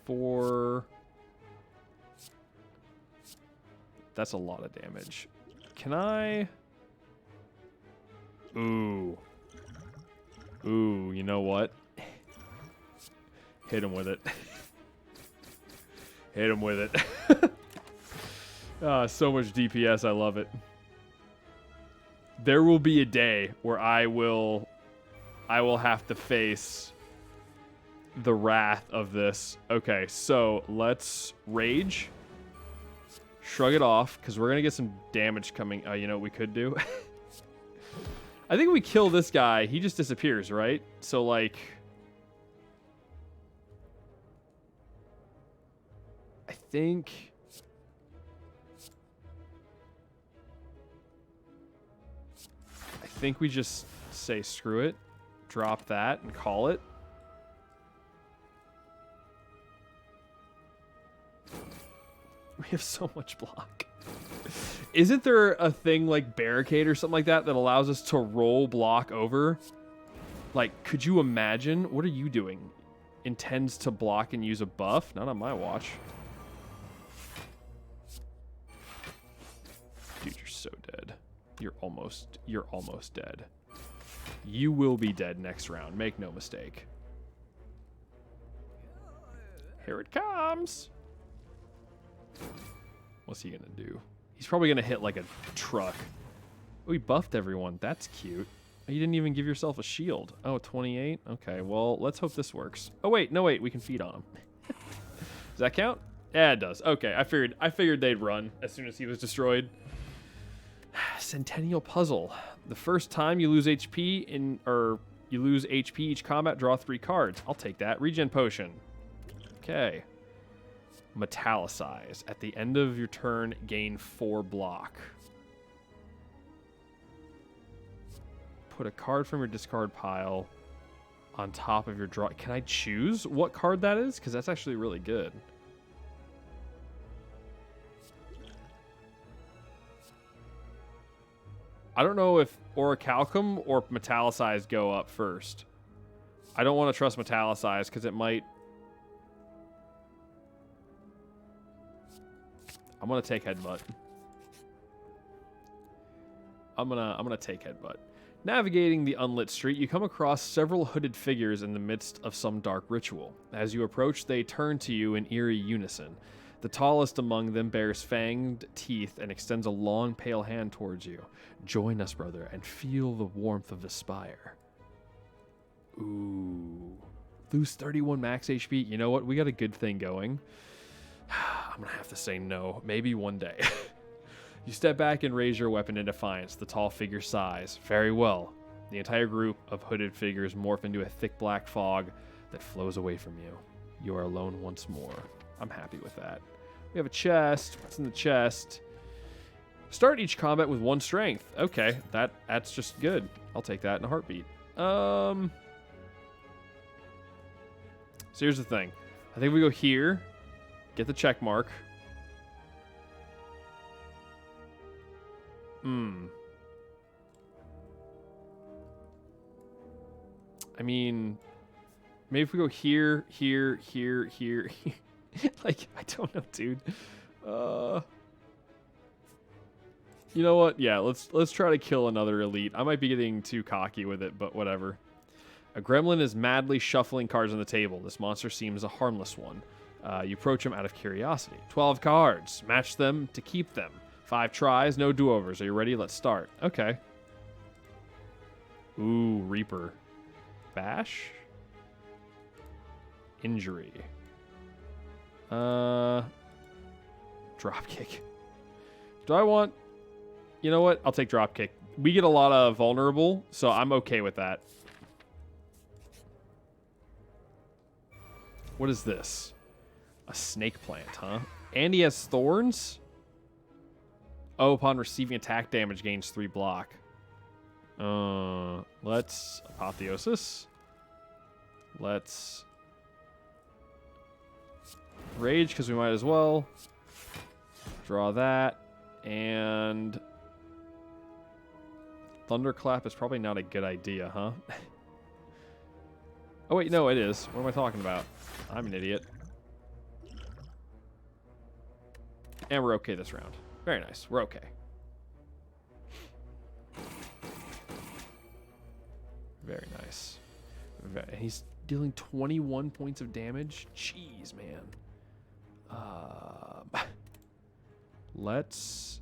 A: 4. That's a lot of damage. Can I? Ooh. Ooh, you know what? Hit him with it. Hit him with it. So much DPS, I love it. There will be a day where I will have to face the wrath of this. Okay, so let's rage. Shrug it off, because we're going to get some damage coming. You know what we could do? I think we kill this guy. He just disappears, right? So, like... I think we just say screw it. Drop that and call it. We have so much block. Isn't there a thing like barricade or something like that that allows us to roll block over? Like, could you imagine? What are you doing? intends to block and use a buff. Not on my watch. Dude, you're so dead. You're almost dead. You will be dead next round. Make no mistake. Here it comes. What's he gonna do? He's probably gonna hit like a truck. Oh, he buffed everyone. That's cute. You didn't even give yourself a shield. Oh, 28? Okay, well, let's hope this works. Oh, wait. No, wait. We can feed on him. Does that count? Yeah, it does. Okay, I figured they'd run as soon as he was destroyed. Centennial Puzzle. The first time you lose HP you lose HP each combat, draw 3 cards. I'll take that. Regen Potion. Okay. Metallicize. At the end of your turn, gain 4 block. Put a card from your discard pile on top of your draw. Can I choose what card that is? Because that's actually really good. I don't know if Orichalcum or Metallicize go up first. I don't want to trust Metallicize because it might... I'm going to take Headbutt. I'm gonna take Headbutt. Navigating the unlit street, you come across several hooded figures in the midst of some dark ritual. As you approach, they turn to you in eerie unison. The tallest among them bears fanged teeth and extends a long, pale hand towards you. Join us, brother, and feel the warmth of the Spire. Ooh. Lose 31 max HP. You know what? We got a good thing going. I'm gonna have to say no. Maybe one day. You step back and raise your weapon in defiance. The tall figure sighs. Very well. The entire group of hooded figures morph into a thick black fog that flows away from you. You are alone once more. I'm happy with that. We have a chest. What's in the chest? Start each combat with 1 strength. Okay, that's just good. I'll take that in a heartbeat. So here's the thing. I think we go here, get the check mark. I mean, maybe if we go here, here, here, here. Like, I don't know, dude. You know what? Yeah, let's try to kill another elite. I might be getting too cocky with it, but whatever. A gremlin is madly shuffling cards on the table. This monster seems a harmless one. You approach him out of curiosity. 12 cards. Match them to keep them. 5 tries, no do-overs. Are you ready? Let's start. Okay. Ooh, Reaper. Bash? Injury. Dropkick. Do I want... You know what? I'll take dropkick. We get a lot of vulnerable, so I'm okay with that. What is this? A snake plant, huh? And he has thorns? Oh, upon receiving attack damage, gains 3 block. Let's Apotheosis. Let's Rage, because we might as well. Draw that. And Thunderclap is probably not a good idea, huh? Oh, wait, no, it is. What am I talking about? I'm an idiot. And we're okay this round. Very nice. We're okay. Very nice. He's dealing 21 points of damage. Jeez, man. Let's...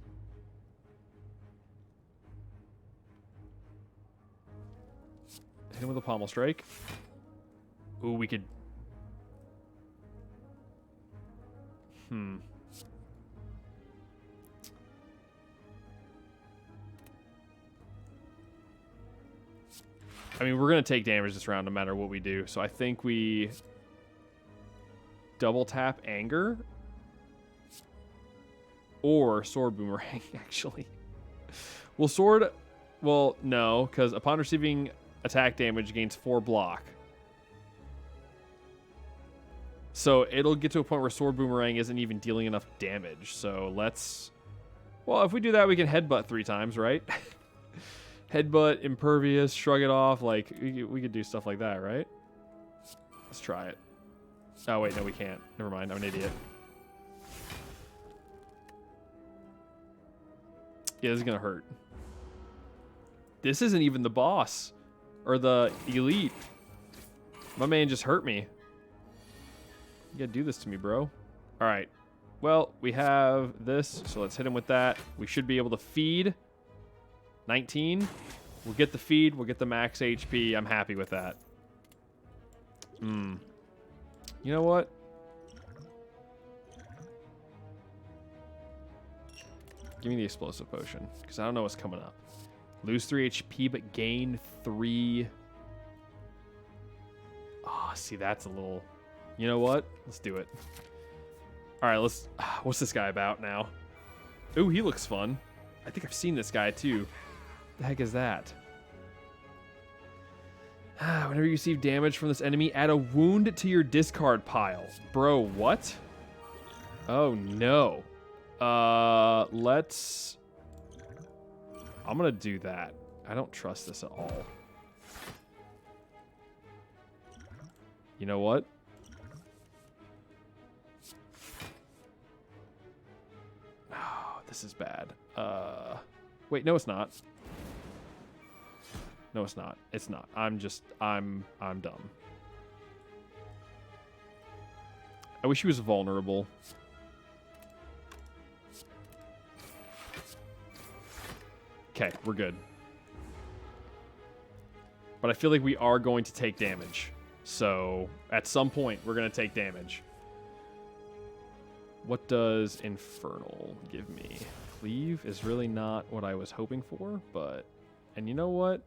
A: hit him with a pommel strike. Ooh, we could... I mean, we're going to take damage this round no matter what we do. So I think we double tap Anger or Sword Boomerang, actually. Well, Sword... Well, no, because upon receiving attack damage, gains 4 block. So it'll get to a point where Sword Boomerang isn't even dealing enough damage. So let's... Well, if we do that, we can Headbutt 3 times, right? Headbutt, Impervious, Shrug it off. Like, we could do stuff like that, right? Let's try it. Oh, wait, no, we can't. Never mind, I'm an idiot. Yeah, this is gonna hurt. This isn't even the boss. Or the elite. My man just hurt me. You gotta do this to me, bro. Alright. Well, we have this, so let's hit him with that. We should be able to feed. 19. We'll get the feed, we'll get the max HP. I'm happy with that. You know what? Give me the explosive potion, because I don't know what's coming up. Lose 3 HP, but gain 3. Oh, see, that's a little... You know what? Let's do it. All right, let's... What's this guy about now? Ooh, he looks fun. I think I've seen this guy, too. What the heck is that? Whenever you receive damage from this enemy, add a wound to your discard pile. Bro, what? Oh, no. Let's... I'm gonna do that. I don't trust this at all. You know what? Oh, this is bad. Wait, no, it's not. No, it's not. It's not. I'm dumb. I wish he was vulnerable. Okay, we're good. But I feel like we are going to take damage. So, at some point, we're going to take damage. What does Infernal give me? Cleave is really not what I was hoping for, but... And you know what?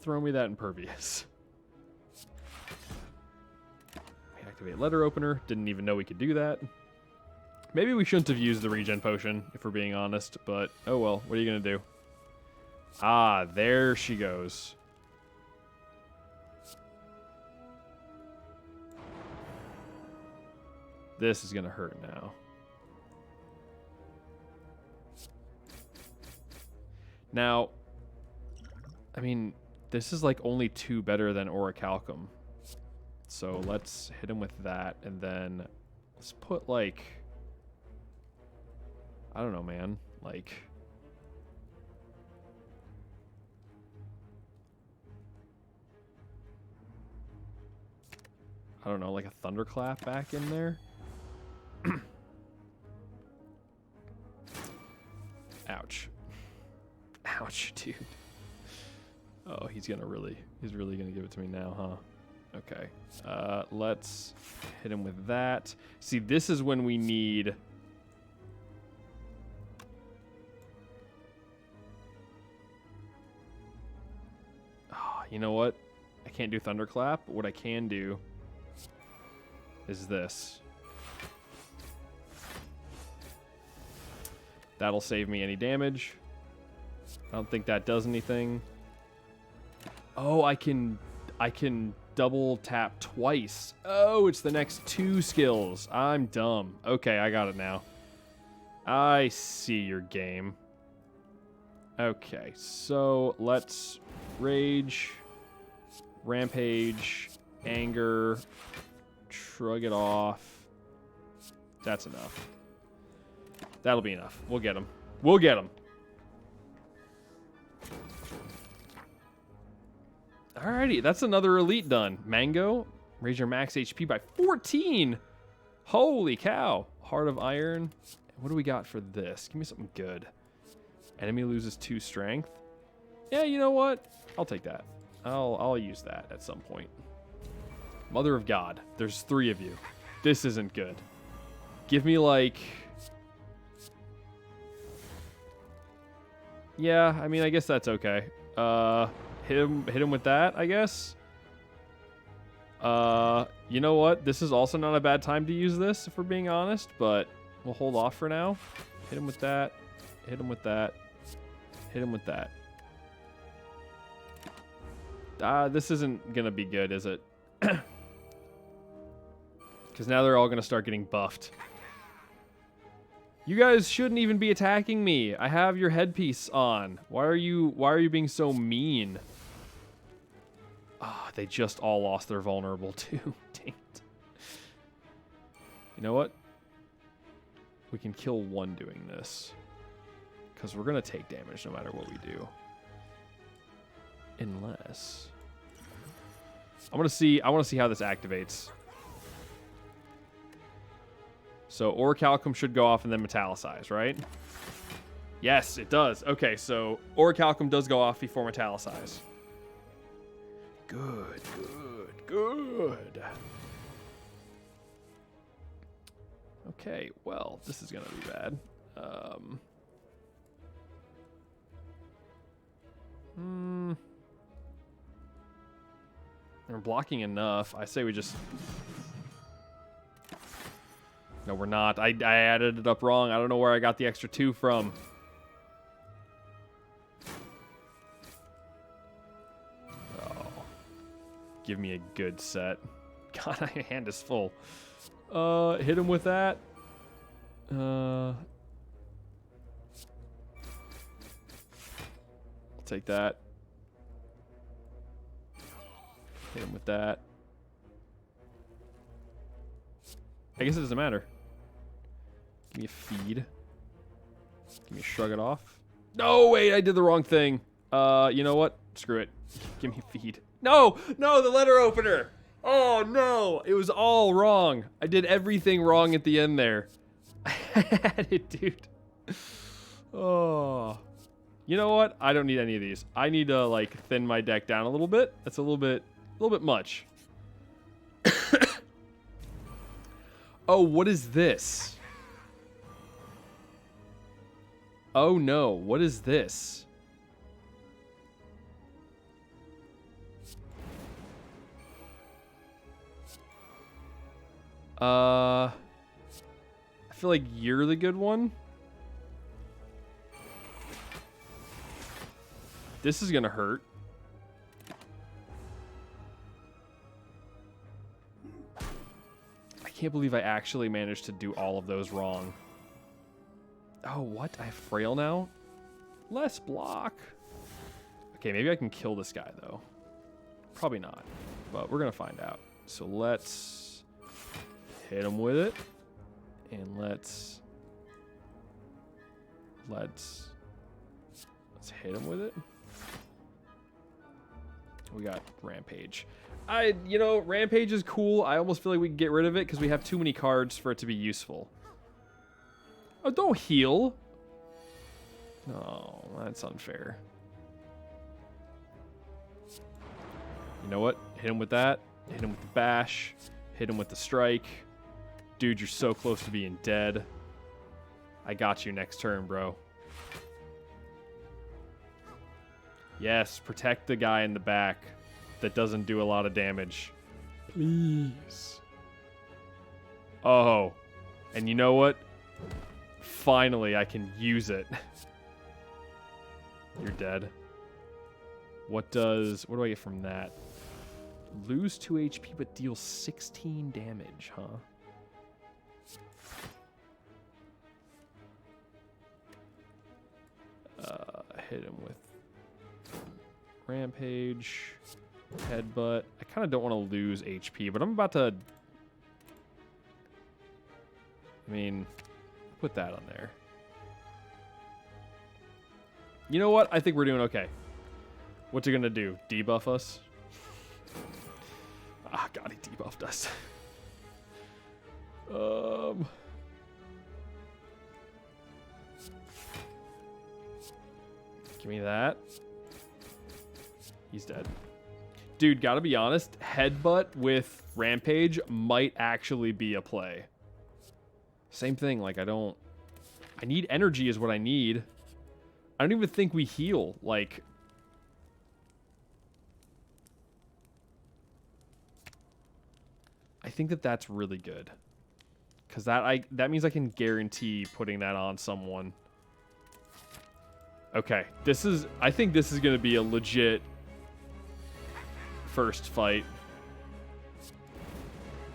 A: Throw me that Impervious. We activate Letter Opener. Didn't even know we could do that. Maybe we shouldn't have used the regen potion, if we're being honest, but oh well, what are you going to do? Ah, there she goes. This is going to hurt now. Now, I mean, this is like only 2 better than Orichalcum. So let's hit him with that, and then let's put like... I don't know, man. Like... I don't know, like a Thunderclap back in there? Ouch. Ouch, dude. Oh, he's really gonna give it to me now, huh? Okay. Let's hit him with that. See, this is when we need... Oh, you know what? I can't do Thunderclap, but what I can do is this. That'll save me any damage. I don't think that does anything. Oh, I can double tap twice. Oh, it's the next 2 skills. I'm dumb. Okay, I got it now. I see your game. Okay, so let's Rage, Rampage, Anger, shrug it off. That's enough. That'll be enough. We'll get him. We'll get him. Alrighty, that's another elite done. Mango, raise your max HP by 14. Holy cow. Heart of Iron. What do we got for this? Give me something good. Enemy loses 2 strength. Yeah, you know what? I'll take that. I'll use that at some point. Mother of God. There's 3 of you. This isn't good. Give me like... Yeah, I mean, I guess that's okay. Hit him with that, I guess. You know what? This is also not a bad time to use this, if we're being honest, but we'll hold off for now. Hit him with that. Hit him with that. Hit him with that. This isn't gonna be good, is it? Because now they're all gonna start getting buffed. You guys shouldn't even be attacking me. I have your headpiece on. Why are you being so mean? Ah, they just all lost their vulnerable too. Dang it. You know what? We can kill one doing this. Because we're going to take damage no matter what we do. Unless... I want to see how this activates. So Orichalcum should go off and then metallicize, right? Yes, it does. Okay, so Orichalcum does go off before metallicize. Good, good, good. Okay, well, this is going to be bad. We're blocking enough. I say we just... No, we're not. I added it up wrong. I don't know where I got the extra 2 from. Oh. Give me a good set. God, my hand is full. Hit him with that. I'll take that. Hit him with that. I guess it doesn't matter. Give me a feed. Give me a shrug it off. No, wait, I did the wrong thing. You know what? Screw it. Give me a feed. No, no, the letter opener. Oh, no. It was all wrong. I did everything wrong at the end there. I had it, dude. Oh. You know what? I don't need any of these. I need to, like, thin my deck down a little bit. That's a little bit much. Oh, what is this? Oh, no. What is this? I feel like you're the good one. This is gonna hurt. I can't believe I actually managed to do all of those wrong. Oh, what? I have frail now? Less block. Okay, maybe I can kill this guy, though. Probably not, but we're gonna find out. So let's hit him with it. And let's hit him with it. We got Rampage. Rampage is cool. I almost feel like we can get rid of it because we have too many cards for it to be useful. Oh, don't heal. No, that's unfair. You know what? Hit him with that. Hit him with the bash. Hit him with the strike. Dude, you're so close to being dead. I got you next turn, bro. Yes, protect the guy in the back that doesn't do a lot of damage. Please. Oh. And you know what? Finally, I can use it. You're dead. What do I get from that? Lose 2 HP but deal 16 damage, huh? Hit him with Rampage, Headbutt. I kind of don't want to lose HP, but I'm about to... I mean, put that on there. You know what? I think we're doing okay. What's it going to do? Debuff us? Ah, God, he debuffed us. Give me that. He's dead. Dude, gotta be honest, Headbutt with Rampage might actually be a play. Same thing, like I need energy is what I need. I don't even think we heal, like... I think that's really good. Because that means I can guarantee putting that on someone. Okay, I think this is going to be a legit first fight.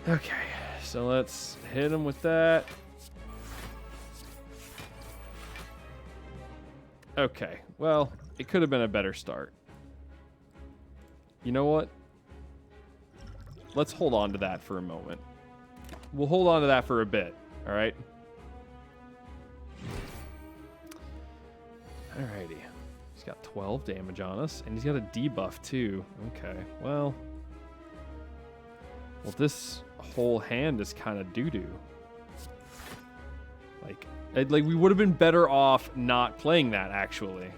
A: Okay, so let's hit him with that. Okay, well, it could have been a better start. You know what? let's hold on to that for a moment. We'll hold on to that for a bit. All right. Alrighty. He's got 12 damage on us, and he's got a debuff too. Okay. Well, this whole hand is kind of doo-doo. Like we would have been better off not playing that, actually.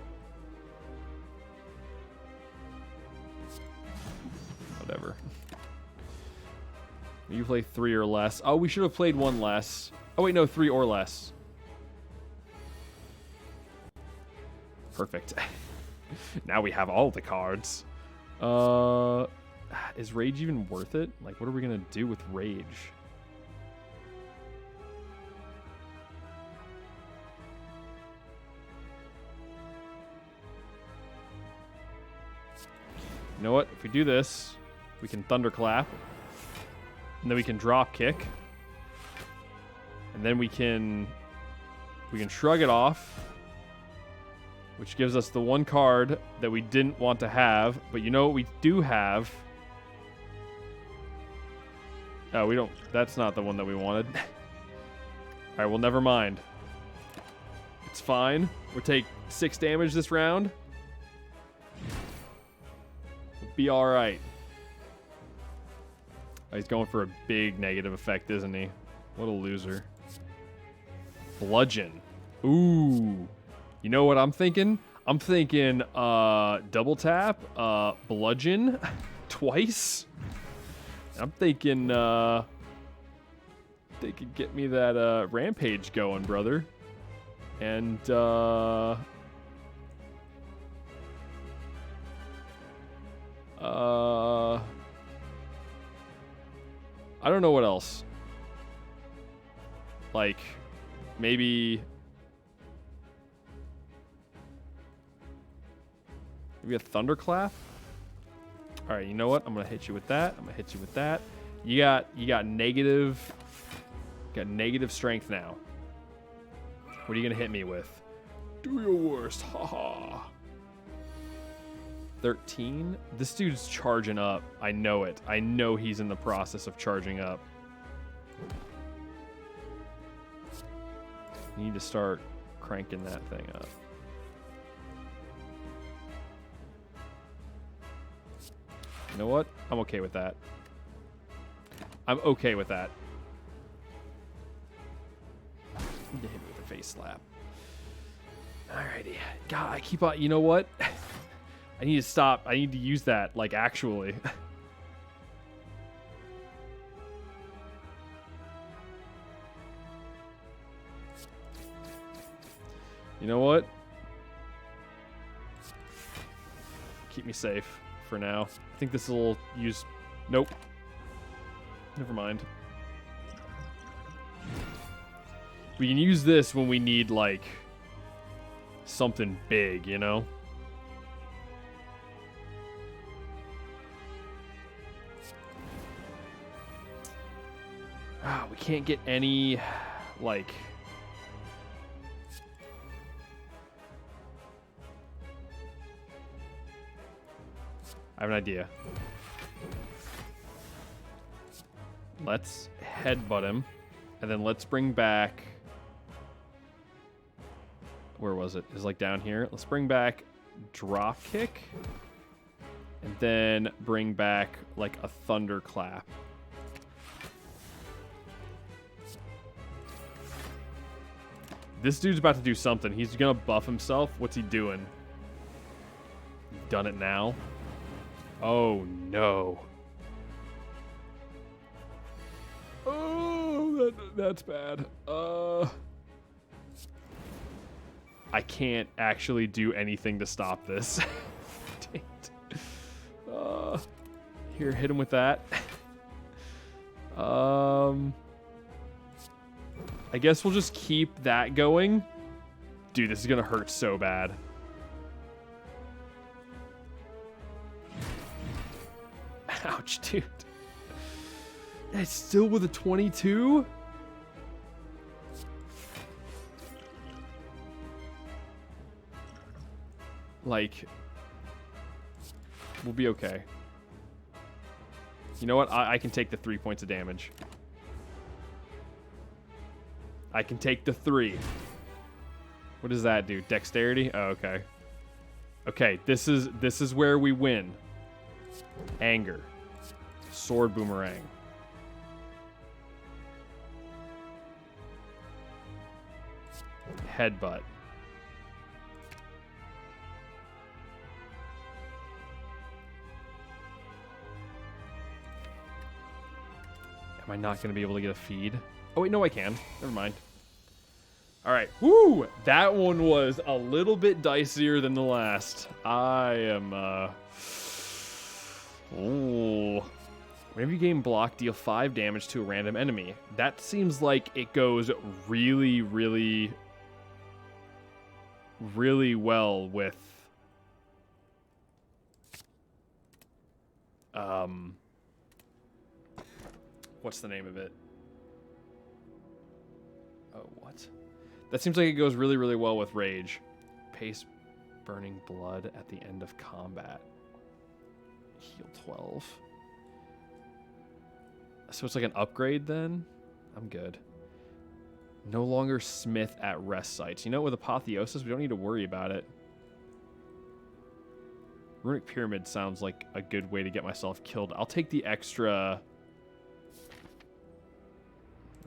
A: Whatever. You play 3 or less. Oh, we should have played 1 less. Oh, wait, no, 3 or less. Perfect. Now we have all the cards. Is Rage even worth it? Like, what are we going to do with Rage? You know what? If we do this, we can Thunderclap. And then we can Drop Kick. And then we can Shrug it off. Which gives us the 1 card that we didn't want to have. But you know what we do have? Oh, we don't... That's not the one that we wanted. Alright, well, never mind. It's fine. We'll take 6 damage this round. We'll be alright. Oh, he's going for a big negative effect, isn't he? What a loser. Bludgeon. Ooh. You know what I'm thinking? I'm thinking double tap, bludgeon twice. I'm thinking they could get me that rampage going, brother. And I don't know what else. Like maybe a Thunderclap. All right, you know what? I'm gonna hit you with that. I'm gonna hit you with that. You got negative strength now. What are you gonna hit me with? Do your worst, haha. 13. This dude's charging up. I know it. I know he's in the process of charging up. You need to start cranking that thing up. You know what? I'm okay with that. I'm okay with that. Hit me with a face slap. Alrighty. God, I keep on... You know what? I need to stop. I need to use that, like, actually. You know what? Keep me safe for now. I think this will use... Nope. Never mind. We can use this when we need, like, something big, you know? Ah, we can't get any, like... I have an idea. Let's headbutt him. And then let's bring back... Where was it? It's like down here. Let's bring back Drop Kick. And then bring back like a Thunderclap. This dude's about to do something. He's gonna buff himself. What's he doing? Done it now? Oh no. Oh, that's bad. I can't actually do anything to stop this. Dang it. Here, hit him with that. I guess we'll just keep that going. Dude, this is gonna hurt so bad. Ouch, dude. It's still with a 22? Like, we'll be okay. You know what? I can take the 3 points of damage. I can take the 3. What does that do? Dexterity? Oh, okay. Okay, this is where we win. Anger. Sword boomerang. Headbutt. Am I not going to be able to get a feed? Oh, wait, no, I can. Never mind. All right. Woo! That one was a little bit dicier than the last. I am, Ooh. Whenever you gain block, deal 5 damage to a random enemy. That seems like it goes really, really, really well with... What's the name of it? Oh, what? That seems like it goes really, really well with Rage. Pace burning blood at the end of combat. Heal 12. So it's like an upgrade then? I'm good. No longer smith at rest sites. You know, with Apotheosis, we don't need to worry about it. Runic Pyramid sounds like a good way to get myself killed. I'll take the extra...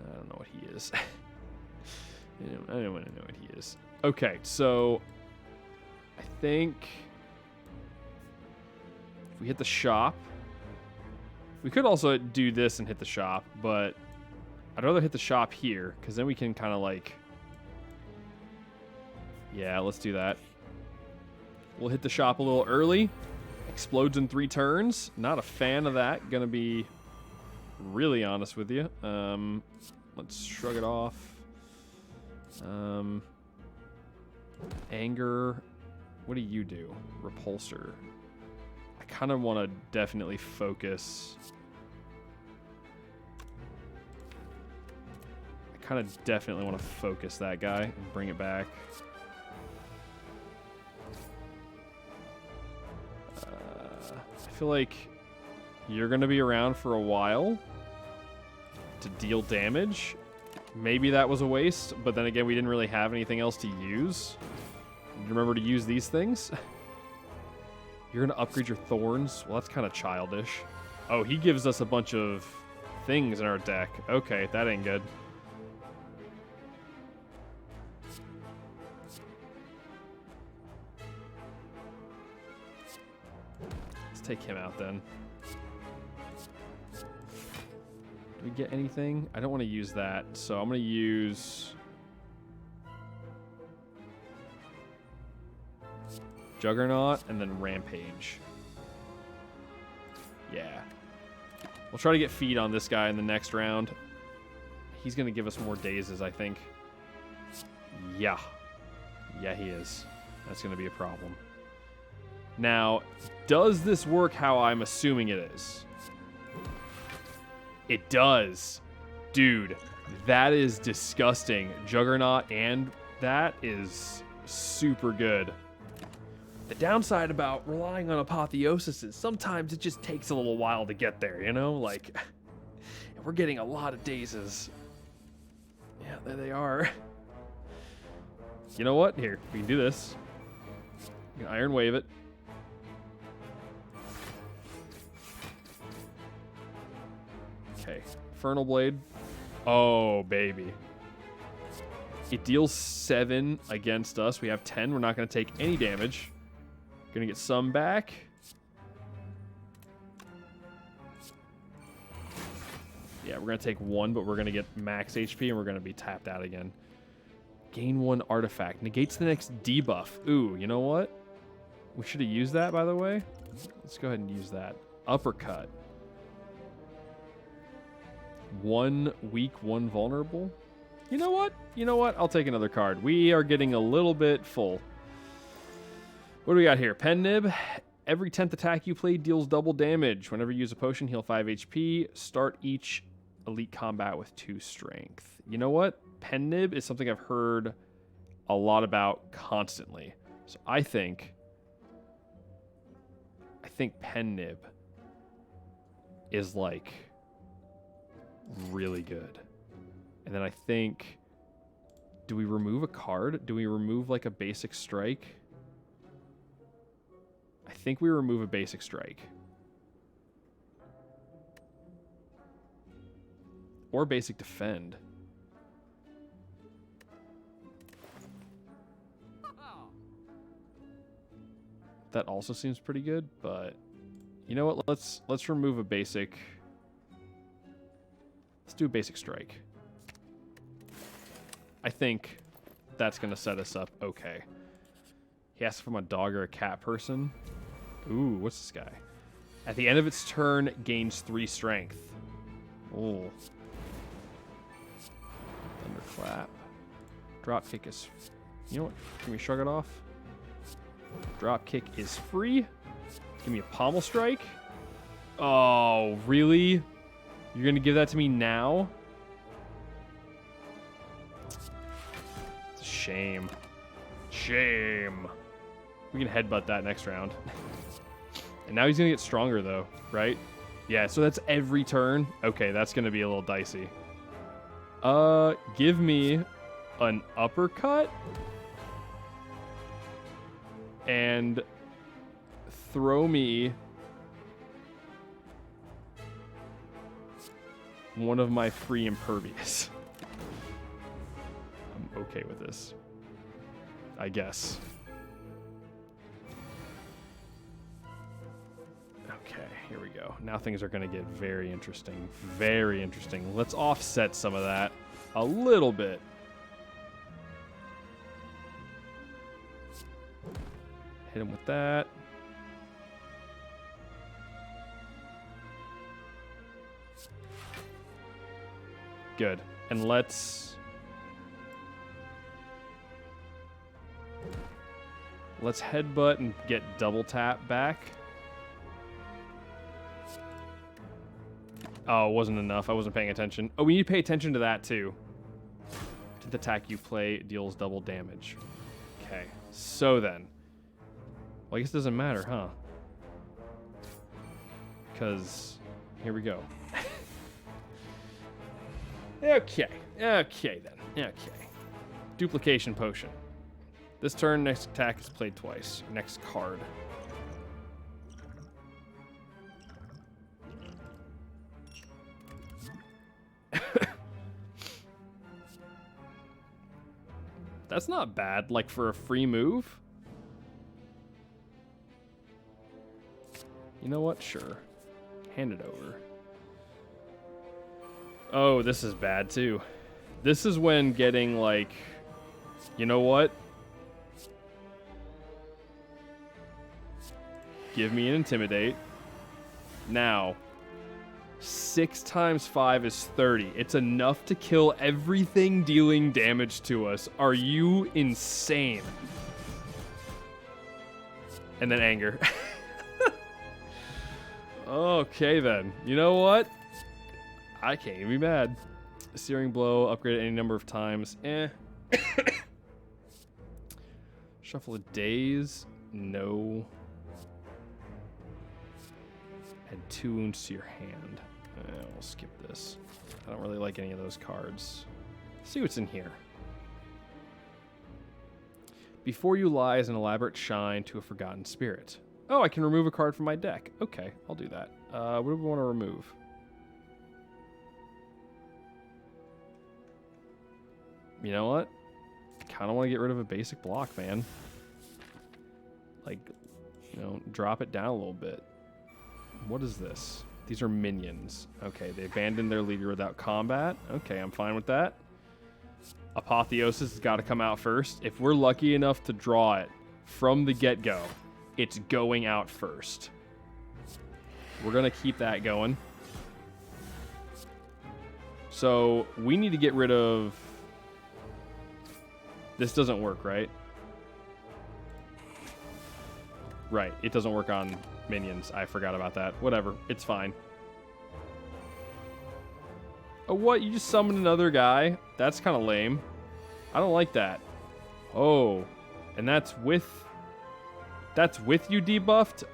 A: I don't know what he is. I don't want to know what he is. Okay, so... I think... if we hit the shop... We could also do this and hit the shop, but... I'd rather hit the shop here, because then we can kind of like... Yeah, let's do that. We'll hit the shop a little early. Explodes in 3 turns. Not a fan of that. Gonna be really honest with you. Let's shrug it off. Anger. What do you do? Repulsor. I kind of want to definitely focus. I kind of definitely want to focus that guy and bring it back. I feel like you're going to be around for a while to deal damage. Maybe that was a waste, but then again, we didn't really have anything else to use. Remember to use these things? You're going to upgrade your thorns? Well, that's kind of childish. Oh, he gives us a bunch of things in our deck. Okay, that ain't good. Let's take him out then. Do we get anything? I don't want to use that, so I'm going to use... Juggernaut and then Rampage. Yeah. We'll try to get feed on this guy in the next round. He's going to give us more dazes, I think. Yeah. Yeah, he is. That's going to be a problem. Now, does this work how I'm assuming it is? It does. Dude, that is disgusting. Juggernaut and that is super good. The downside about relying on Apotheosis is sometimes it just takes a little while to get there, you know? Like, we're getting a lot of dazes. Yeah, there they are. You know what? Here, we can do this. We can Iron Wave it. Okay, Infernal Blade. Oh, baby. It deals 7 against us. We have 10. We're not going to take any damage. Gonna get some back. Yeah, we're gonna take 1, but we're gonna get max HP and we're gonna be tapped out again. Gain 1 artifact. Negates the next debuff. Ooh, you know what? We should have used that, by the way. Let's go ahead and use that. Uppercut. 1 weak, 1 vulnerable. You know what? You know what? I'll take another card. We are getting a little bit full. What do we got here? Pen Nib. Every 10th attack you play deals double damage. Whenever you use a potion, heal 5 HP. Start each elite combat with 2 strength. You know what? Pen Nib is something I've heard a lot about constantly. So I think Pen Nib. is like really good. And then I think, do we remove a card? Do we remove like a basic strike? I think we remove a basic strike. Or basic defend. That also seems pretty good, but you know what? Let's remove a basic. Let's do a basic strike. I think that's gonna set us up okay. He asks if I'm a dog or a cat person. Ooh, what's this guy? At the end of its turn, gains 3 strength. Ooh. Thunderclap. Drop kick is... You know what? Can we shrug it off? Drop kick is free. Give me a pommel strike. Oh, really? You're going to give that to me now? It's a shame. Shame. We can headbutt that next round. And now he's going to get stronger, though, right? Yeah, so that's every turn. Okay, that's going to be a little dicey. Give me an uppercut and throw me one of my free impervious. I'm okay with this, I guess. Okay, here we go. Now things are going to get very interesting. Very interesting. Let's offset some of that a little bit. Hit him with that. Good. And let's headbutt and get double tap back. Oh, it wasn't enough. I wasn't paying attention. Oh, we need to pay attention to that too. To the attack you play deals double damage. Okay. So then. Well, I guess it doesn't matter, huh? Because here we go. Okay. Okay, then. Okay. Duplication potion. This turn, next attack is played twice. Next card. That's not bad, like for a free move. You know what? Sure. Hand it over. Oh, this is bad too. This is when getting like, you know what? Give me an intimidate. Now, 6 times 5 is 30. It's enough to kill everything dealing damage to us. Are you insane? And then anger. Okay, then. You know what? I can't even be mad. Searing blow, upgrade any number of times. Shuffle of days. No. Add 2 wounds to your hand. We'll skip this. I don't really like any of those cards. Let's see what's in here. Before you lies an elaborate shine to a forgotten spirit. Oh, I can remove a card from my deck. Okay, I'll do that. What do we want to remove? You know what? Kind of want to get rid of a basic block, man. Like, you know, drop it down a little bit. What is this? These are minions. Okay, they abandoned their leader without combat. Okay, I'm fine with that. Apotheosis has got to come out first. If we're lucky enough to draw it from the get-go, it's going out first. We're going to keep that going. So we need to get rid of... This doesn't work, right? Right, it doesn't work on minions. I forgot about that. Whatever, it's fine. Oh, what? You just summoned another guy? That's kind of lame. I don't like that. Oh, and that's with you debuffed?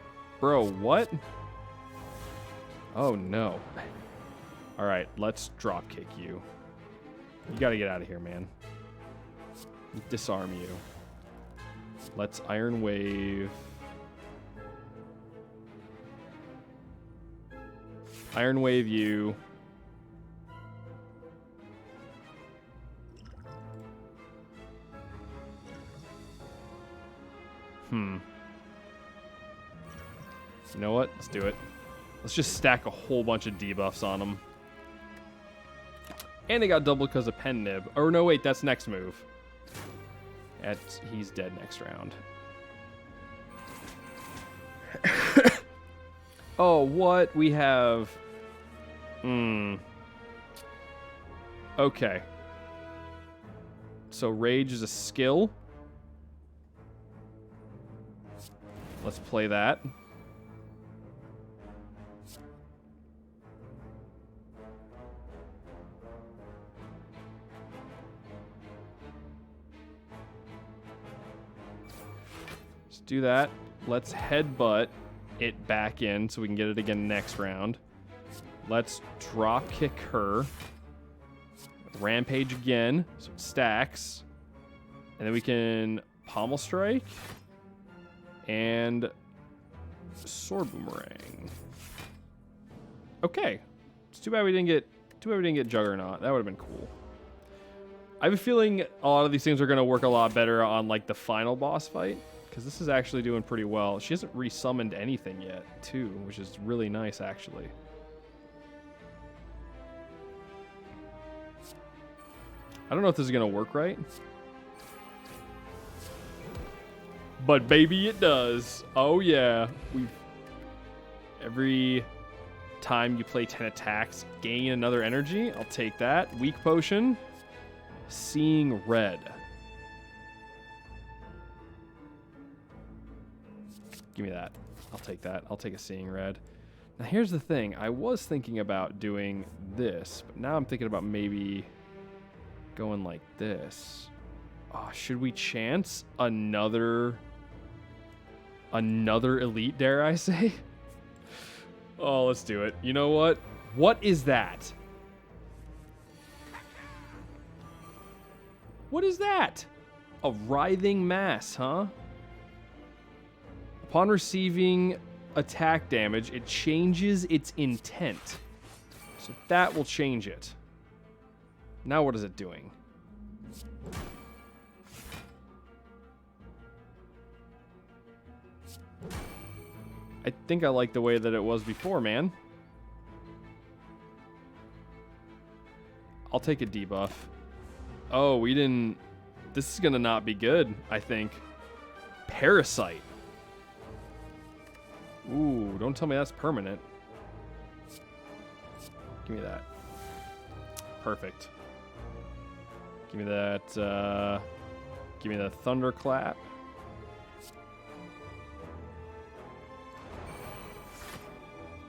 A: Bro, what? Oh, no. All right, let's drop kick you. You got to get out of here, man. Disarm you. Let's Iron Wave. Iron Wave you. You know what? Let's do it. Let's just stack a whole bunch of debuffs on him. And they got doubled because of Pen Nib. Or no, wait, that's next move. He's dead next round. Oh, what? We have... Okay. So Rage is a skill. Let's play that. Let's do that. Let's headbutt it back in so we can get it again next round. Let's drop kick her. Rampage again, so it stacks. And then we can Pommel Strike and Sword Boomerang. Okay. It's too bad we didn't get Juggernaut. That would have been cool. I have a feeling a lot of these things are going to work a lot better on like the final boss fight, because this is actually doing pretty well. She hasn't resummoned anything yet, too, which is really nice, actually. I don't know if this is going to work right. But baby, it does. Oh, yeah. Every time you play 10 attacks, gain another energy. I'll take that. Weak Potion. Seeing Red. Give me that. I'll take that. I'll take a Seeing Red. Now, here's the thing. I was thinking about doing this, but now I'm thinking about maybe going like this. Oh, should we chance another elite, dare I say? Oh, let's do it. You know what? What is that? What is that? A writhing mass, huh? Upon receiving attack damage, it changes its intent. So that will change it. Now what is it doing? I think I like the way that it was before, man. I'll take a debuff. Oh, we didn't... This is going to not be good, I think. Parasite. Ooh, don't tell me that's permanent. Give me that. Perfect. Give me that, give me the Thunderclap.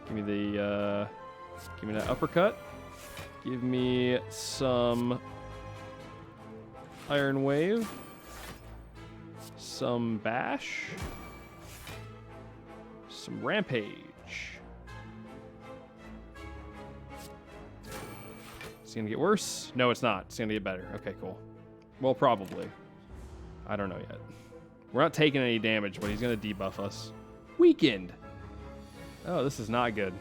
A: Give me that Uppercut. Give me some Iron Wave. Some Bash. Some Rampage. It's gonna get worse? No, it's not. It's gonna get better. Okay, cool. Well, probably. I don't know yet. We're not taking any damage, but he's gonna debuff us. Weakened. Oh, this is not good.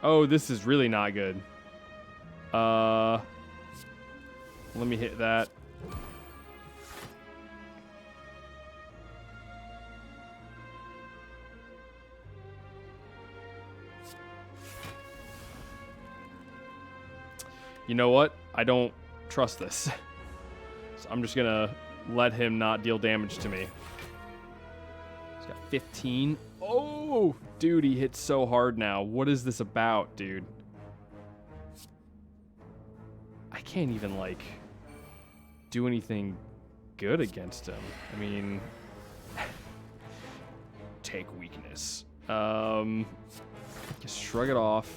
A: Oh, this is really not good. Let me hit that. You know what? I don't trust this. So I'm just gonna let him not deal damage to me. He's got 15. Oh, dude, he hits so hard now. What is this about, dude? I can't even, like, do anything good against him. I mean, take weakness. Just shrug it off.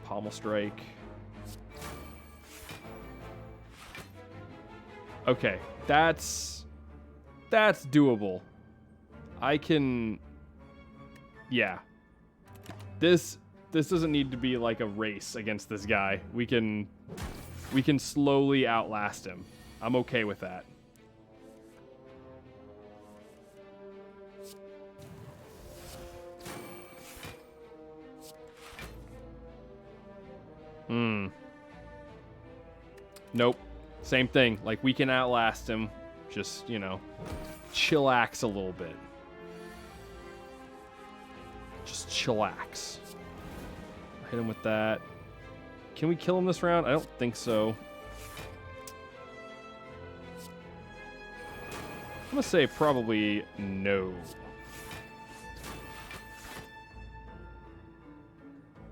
A: Pommel Strike. Okay, that's doable. I can, yeah. This This doesn't need to be like a race against this guy. We can slowly outlast him. I'm okay with that. Nope. Same thing. Like, we can outlast him. Just, you know, chillax a little bit. Just chillax. Hit him with that. Can we kill him this round? I don't think so. I'm gonna say probably no.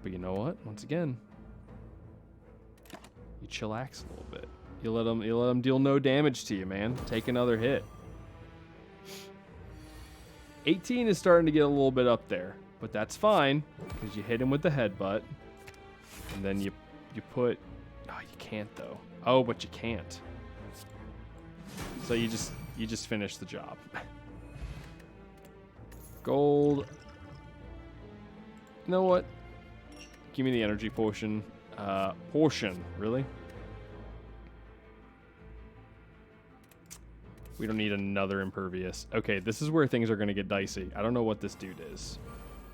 A: But you know what? Once again, you chillax a little bit. You let him deal no damage to you, man. Take another hit. 18 is starting to get a little bit up there, but that's fine because you hit him with the headbutt, and then you put. Oh, you can't though. Oh, but you can't. So you just finish the job. Gold. You know what? Give me the energy potion. Portion, really? We don't need another impervious. Okay, this is where things are going to get dicey. I don't know what this dude is.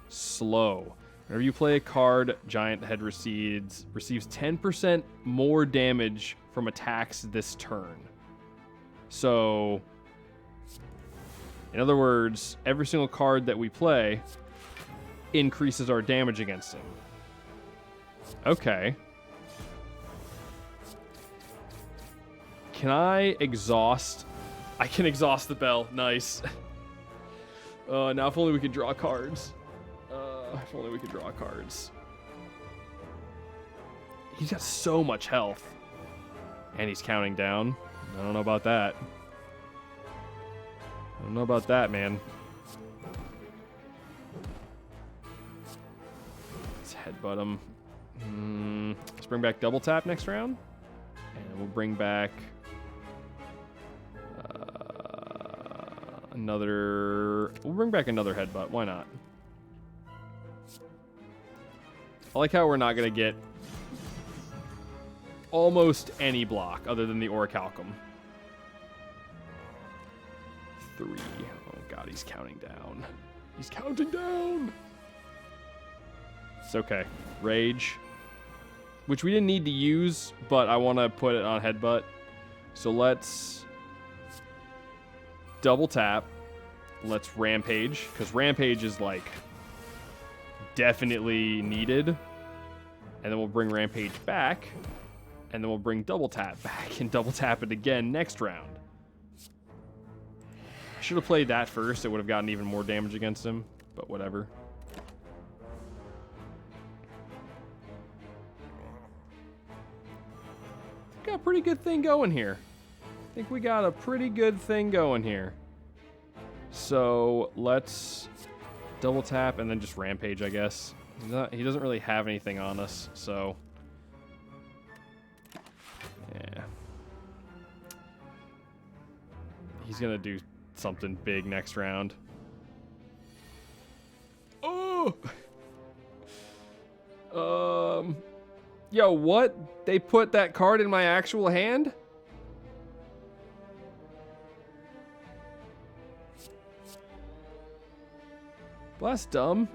A: Slow. Whenever you play a card, Giant Head receives 10% more damage from attacks this turn. So, in other words, every single card that we play increases our damage against him. Okay. Can I exhaust? I can exhaust the bell. Nice. Now if only we could draw cards. If only we could draw cards. He's got so much health. And he's counting down. I don't know about that. I don't know about that, man. Let's headbutt him. Let's bring back double tap next round. And we'll bring back we'll bring back another headbutt. Why not? I like how we're not going to get almost any block other than the Orichalcum. 3. Oh god, he's counting down. He's counting down! It's okay. Rage. Which we didn't need to use, but I want to put it on headbutt. So let's double tap. Let's rampage, because rampage is like definitely needed. And then we'll bring rampage back, and then we'll bring double tap back and double tap it again next round. I should have played that first. It would have gotten even more damage against him, but whatever. Got a pretty good thing going here. I think we got a pretty good thing going here. So let's double tap and then just rampage, I guess. He doesn't really have anything on us, so yeah. He's gonna do something big next round. Oh! Yo, what? They put that card in my actual hand? Well, that's dumb.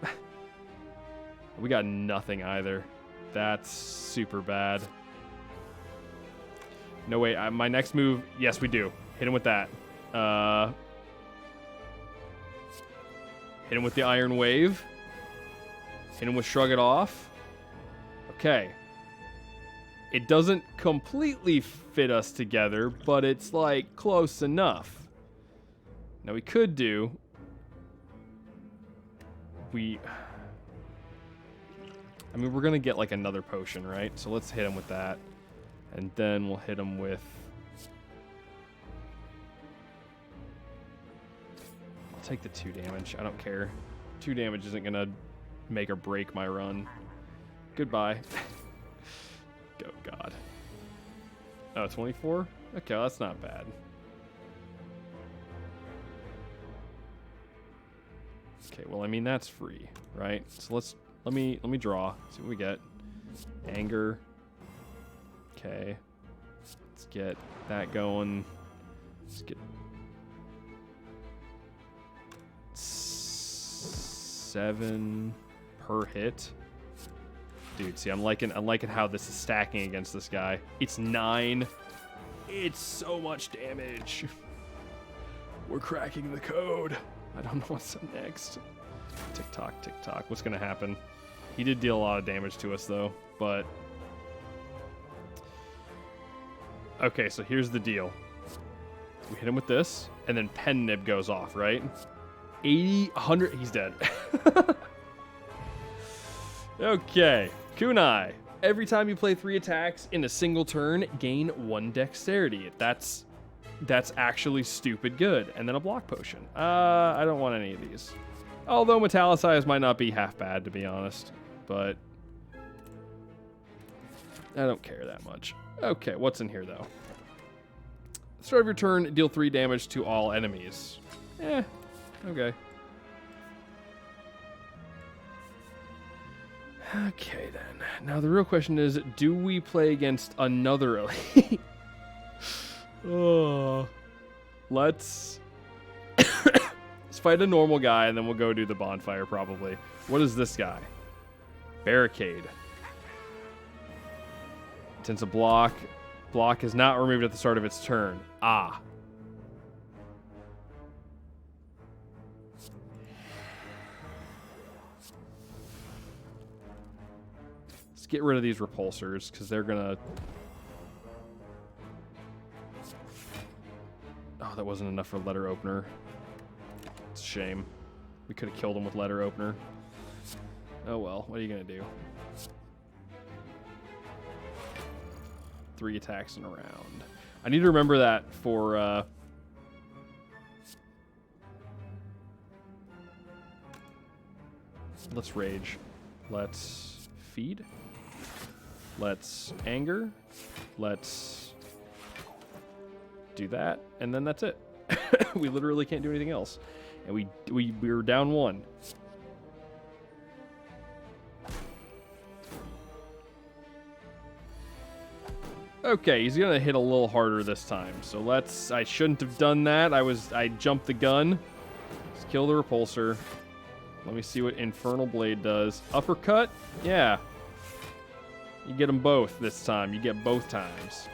A: We got nothing either. That's super bad. No, wait. My next move... Yes, we do. Hit him with that. Hit him with the Iron Wave. Hit him with Shrug It Off. Okay. It doesn't completely fit us together, but it's, like, close enough. Now, we could do... I mean, we're going to get, like, another potion, right? So let's hit him with that. And then we'll hit him with... I'll take the 2 damage. I don't care. 2 damage isn't going to make or break my run. Goodbye. Oh, God. Oh, 24? Okay, that's not bad. Okay, well, I mean, that's free, right? So let's Let me draw. See what we get. Anger. Okay. Let's get that going. Let's get 7 per hit. Dude, see, I'm liking how this is stacking against this guy. It's 9. It's so much damage. We're cracking the code. I don't know what's up next. Tick tock, tick tock. What's gonna happen? He did deal a lot of damage to us though, but okay, so here's the deal. We hit him with this, and then pen nib goes off, right? 80, 100, he's dead. Okay, kunai. Every time you play 3 attacks in a single turn, gain 1 dexterity. That's actually stupid good. And then a block potion. I don't want any of these. Although metallicize might not be half bad, to be honest. But I don't care that much. Okay, what's in here, though? Start of your turn, deal 3 damage to all enemies. Okay. Okay, then. Now, the real question is, do we play against another elite? Oh. Let's fight a normal guy, and then we'll go do the bonfire, probably. What is this guy? Barricade. Since a block is not removed at the start of its turn. Ah. Let's get rid of these repulsors, because they're gonna... Oh, that wasn't enough for letter opener. It's a shame. We could have killed him with letter opener. Oh well, what are you gonna do? 3 attacks in a round. I need to remember that for let's rage. Let's feed. Let's anger. Let's do that, and then that's it. We literally can't do anything else. And we were down 1. Okay, he's gonna hit a little harder this time. So I shouldn't have done that. I jumped the gun. Let's kill the repulsor. Let me see what Infernal Blade does. Uppercut? Yeah. You get them both this time. You get both times.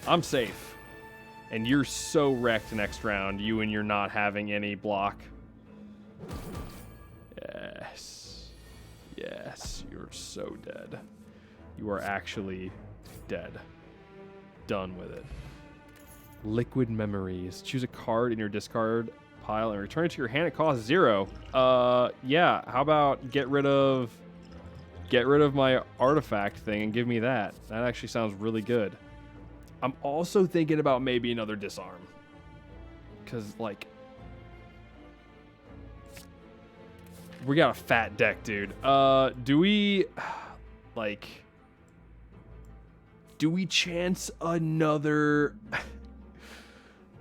A: I'm safe. And you're so wrecked next round, you and you're not having any block. Yes. Yes, you're so dead. You are actually dead. Done with it. Liquid Memories. Choose a card in your discard pile and return it to your hand at cost 0. Yeah, how about get rid of my artifact thing and give me that. That actually sounds really good. I'm also thinking about maybe another disarm. Because, like, we got a fat deck, dude. Do we chance another...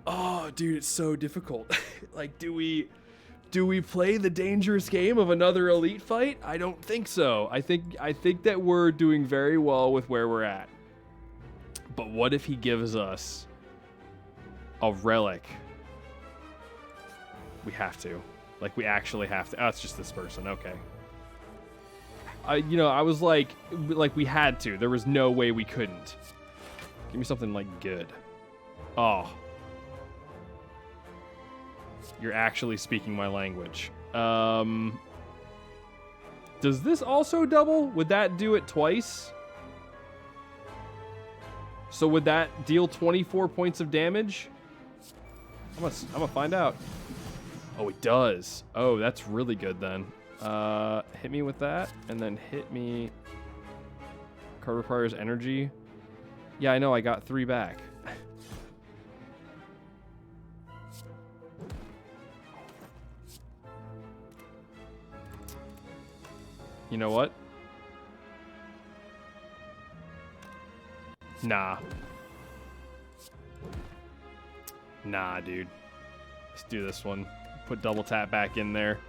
A: Oh, dude, it's so difficult. Like, do we play the dangerous game of another elite fight? I don't think so. I think that we're doing very well with where we're at. But what if he gives us a relic? We have to. Like, we actually have to. Oh, it's just this person. Okay. I was like we had to. There was no way we couldn't. Give me something, like, good. Oh. You're actually speaking my language. Does this also double? Would that do it twice? So would that deal 24 points of damage? I'm gonna find out. Oh, it does. Oh, that's really good then. Hit me with that, and then hit me. Card requires energy. Yeah, I know. I got 3 back. You know what? Nah. Nah, dude. Let's do this one. Put double tap back in there.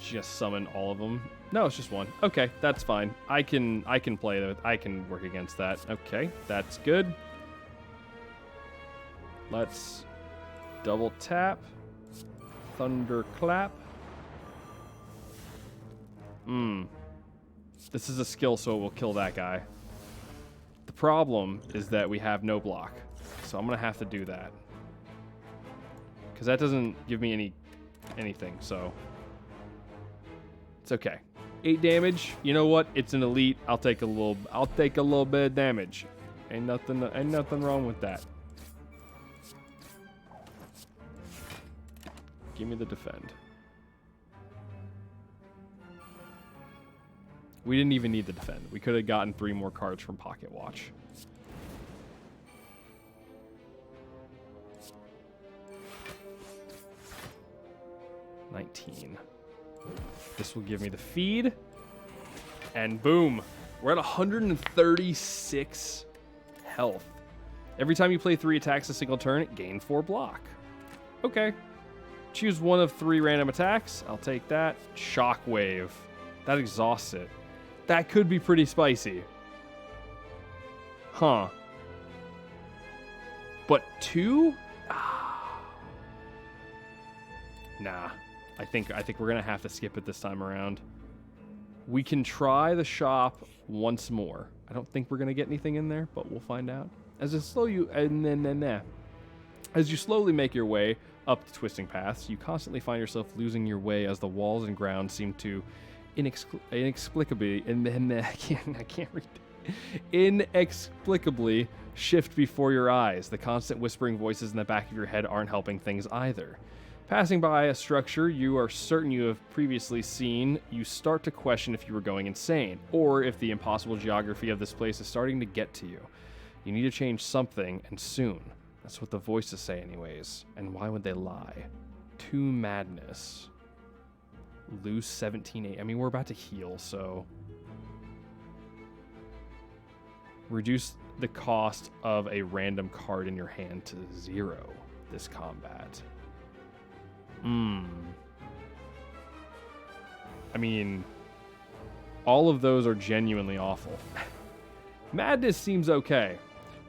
A: just summon all of them. No, it's just one. Okay, that's fine. I can play that. I can work against that. Okay, that's good. Let's double tap. Thunderclap. This is a skill, so it will kill that guy. The problem is that we have no block. So I'm going to have to do that. Because that doesn't give me anything, so... It's okay. 8 damage. You know what? It's an elite. I'll take a little bit of damage. Ain't nothing wrong with that. Give me the defend. We didn't even need the defend. We could have gotten 3 more cards from Pocket Watch. $19. This will give me the feed. And boom. We're at 136 health. Every time you play 3 attacks a single turn, gain 4 block. Okay. Choose one of 3 random attacks. I'll take that. Shockwave. That exhausts it. That could be pretty spicy. Huh. But 2? Nah. I think we're going to have to skip it this time around. We can try the shop once more. I don't think we're going to get anything in there, but we'll find out. As you slowly make your way up the twisting paths, you constantly find yourself losing your way as the walls and ground seem to inexplicably shift before your eyes. The constant whispering voices in the back of your head aren't helping things either. Passing by a structure you are certain you have previously seen, you start to question if you were going insane, or if the impossible geography of this place is starting to get to you. You need to change something, and soon. That's what the voices say anyways. And why would they lie? 2 madness. Lose 17. I mean, we're about to heal, so... Reduce the cost of a random card in your hand to 0 this combat. I mean, all of those are genuinely awful. Madness seems okay.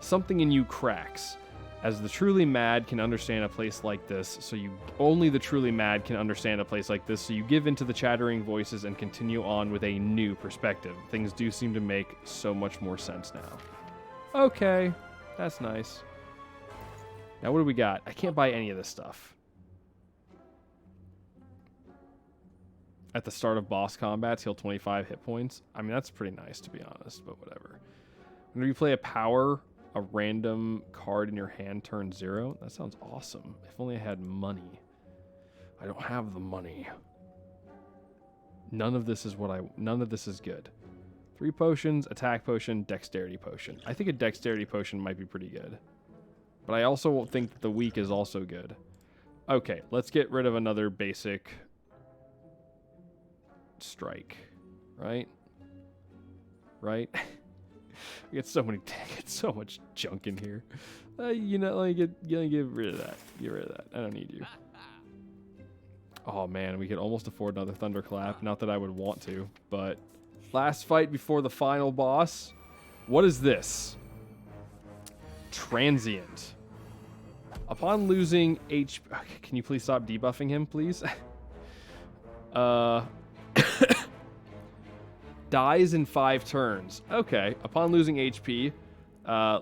A: Something in you cracks. As the truly mad can understand a place like this, only the truly mad can understand a place like this, so you give into the chattering voices and continue on with a new perspective. Things do seem to make so much more sense now. Okay, that's nice. Now what do we got? I can't buy any of this stuff. At the start of boss combats, heal 25 hit points. I mean, that's pretty nice, to be honest, but whatever. When you play a random card in your hand turns 0. That sounds awesome. If only I had money. I don't have the money. None of this is good. 3 potions, attack potion, dexterity potion. I think a dexterity potion might be pretty good. But I also think that the weak is also good. Okay, let's get rid of another basic strike. Right? I get so much junk in here. Get rid of that. Get rid of that. I don't need you. Oh man, we could almost afford another thunderclap. Not that I would want to, but last fight before the final boss. What is this? Transient. Upon losing HP... Can you please stop debuffing him, please? Dies in 5 turns. Okay. Upon losing HP,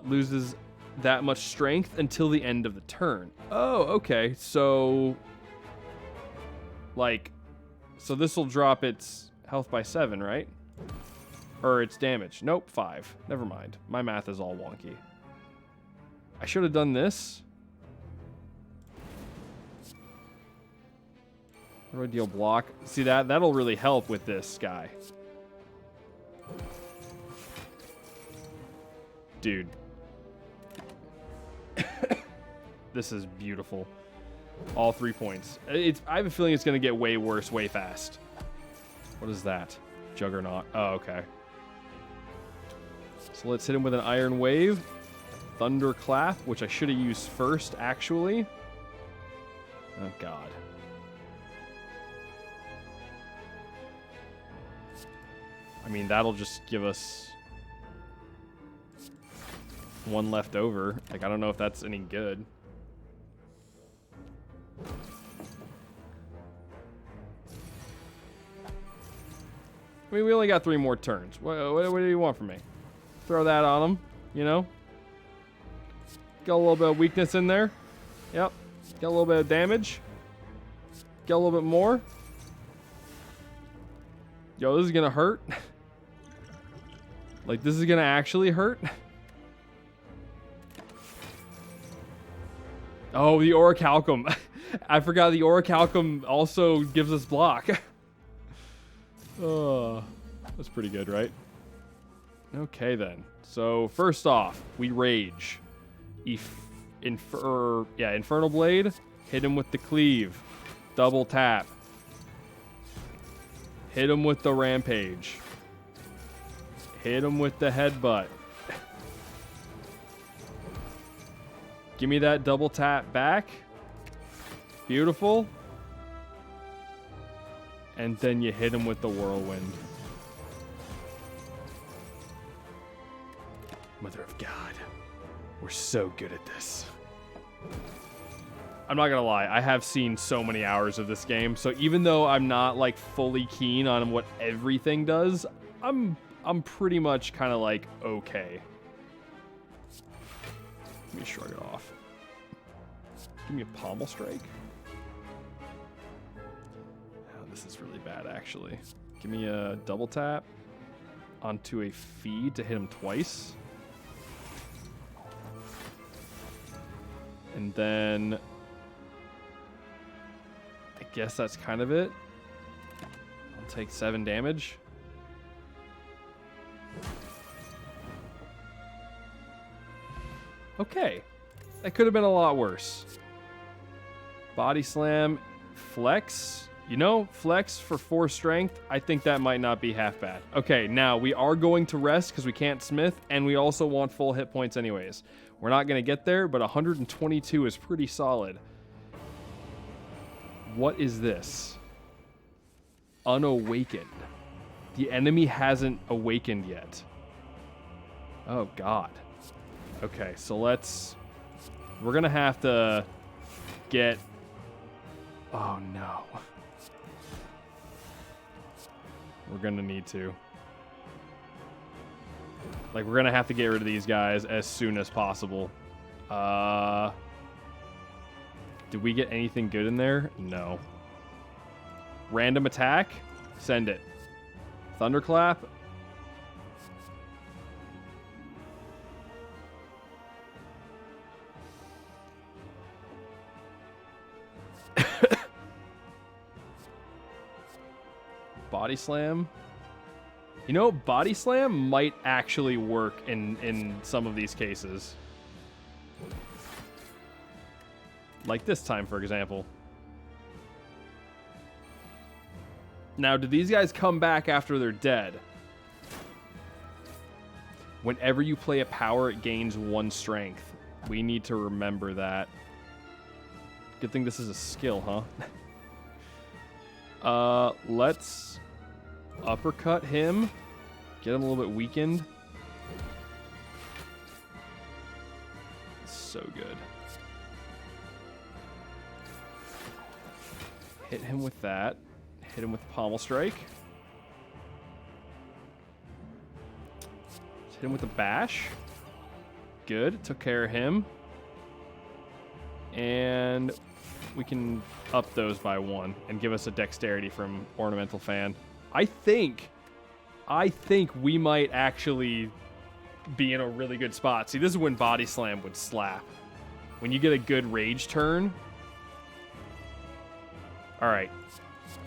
A: loses that much strength until the end of the turn. Oh, okay. So this will drop its health by 7, right? Or its damage. Nope, 5. Never mind. My math is all wonky. I should have done this. How do I deal block? See, that'll really help with this guy. Dude. This is beautiful. All 3 points. I have a feeling it's going to get way worse way fast. What is that? Juggernaut. Oh, okay. So let's hit him with an Iron Wave. Thunderclap, which I should have used first, actually. Oh, God. I mean, that'll just give us one left over. Like, I don't know if that's any good. I mean, we only got 3 more turns. What do you want from me? Throw that on him, you know? Got a little bit of weakness in there. Yep. Got a little bit of damage. Got a little bit more. Yo, this is gonna hurt. Like, this is gonna actually hurt. Oh, the Orichalcum. I forgot the Orichalcum also gives us block. Oh, that's pretty good, right? Okay, then. So, first off, we rage. Infernal Blade. Hit him with the cleave. Double tap. Hit him with the rampage. Hit him with the headbutt. Give me that double tap back. Beautiful. And then you hit him with the whirlwind. Mother of God. We're so good at this. I'm not gonna lie, I have seen so many hours of this game, so even though I'm not like fully keen on what everything does, I'm pretty much kind of like okay. Let me shrug it off. Give me a pommel strike. Oh, this is really bad, actually. Give me a double tap onto a feed to hit him twice. And then I guess that's kind of it. I'll take 7 damage. Okay. That could have been a lot worse. Body slam, flex. You know, flex for 4 strength. I think that might not be half bad. Okay, now we are going to rest because we can't smith, and we also want full hit points anyways. We're not going to get there, but 122 is pretty solid. What is this? Unawakened. The enemy hasn't awakened yet. Oh, God. Okay, so we're going to have to get... Oh, no. We're going to need to. Like, we're going to have to get rid of these guys as soon as possible. Did we get anything good in there? No. Random attack? Send it. Thunderclap? Body slam? You know, body slam might actually work in some of these cases. Like this time, for example. Now, do these guys come back after they're dead? Whenever you play a power, it gains 1 strength. We need to remember that. Good thing this is a skill, huh? Let's uppercut him. Get him a little bit weakened. So good. Hit him with that. Hit him with the pommel strike. Hit him with the bash. Good. Took care of him. And we can up those by 1 and give us a dexterity from Ornamental Fan. I think we might actually be in a really good spot. See, this is when Body Slam would slap. When you get a good rage turn. All right.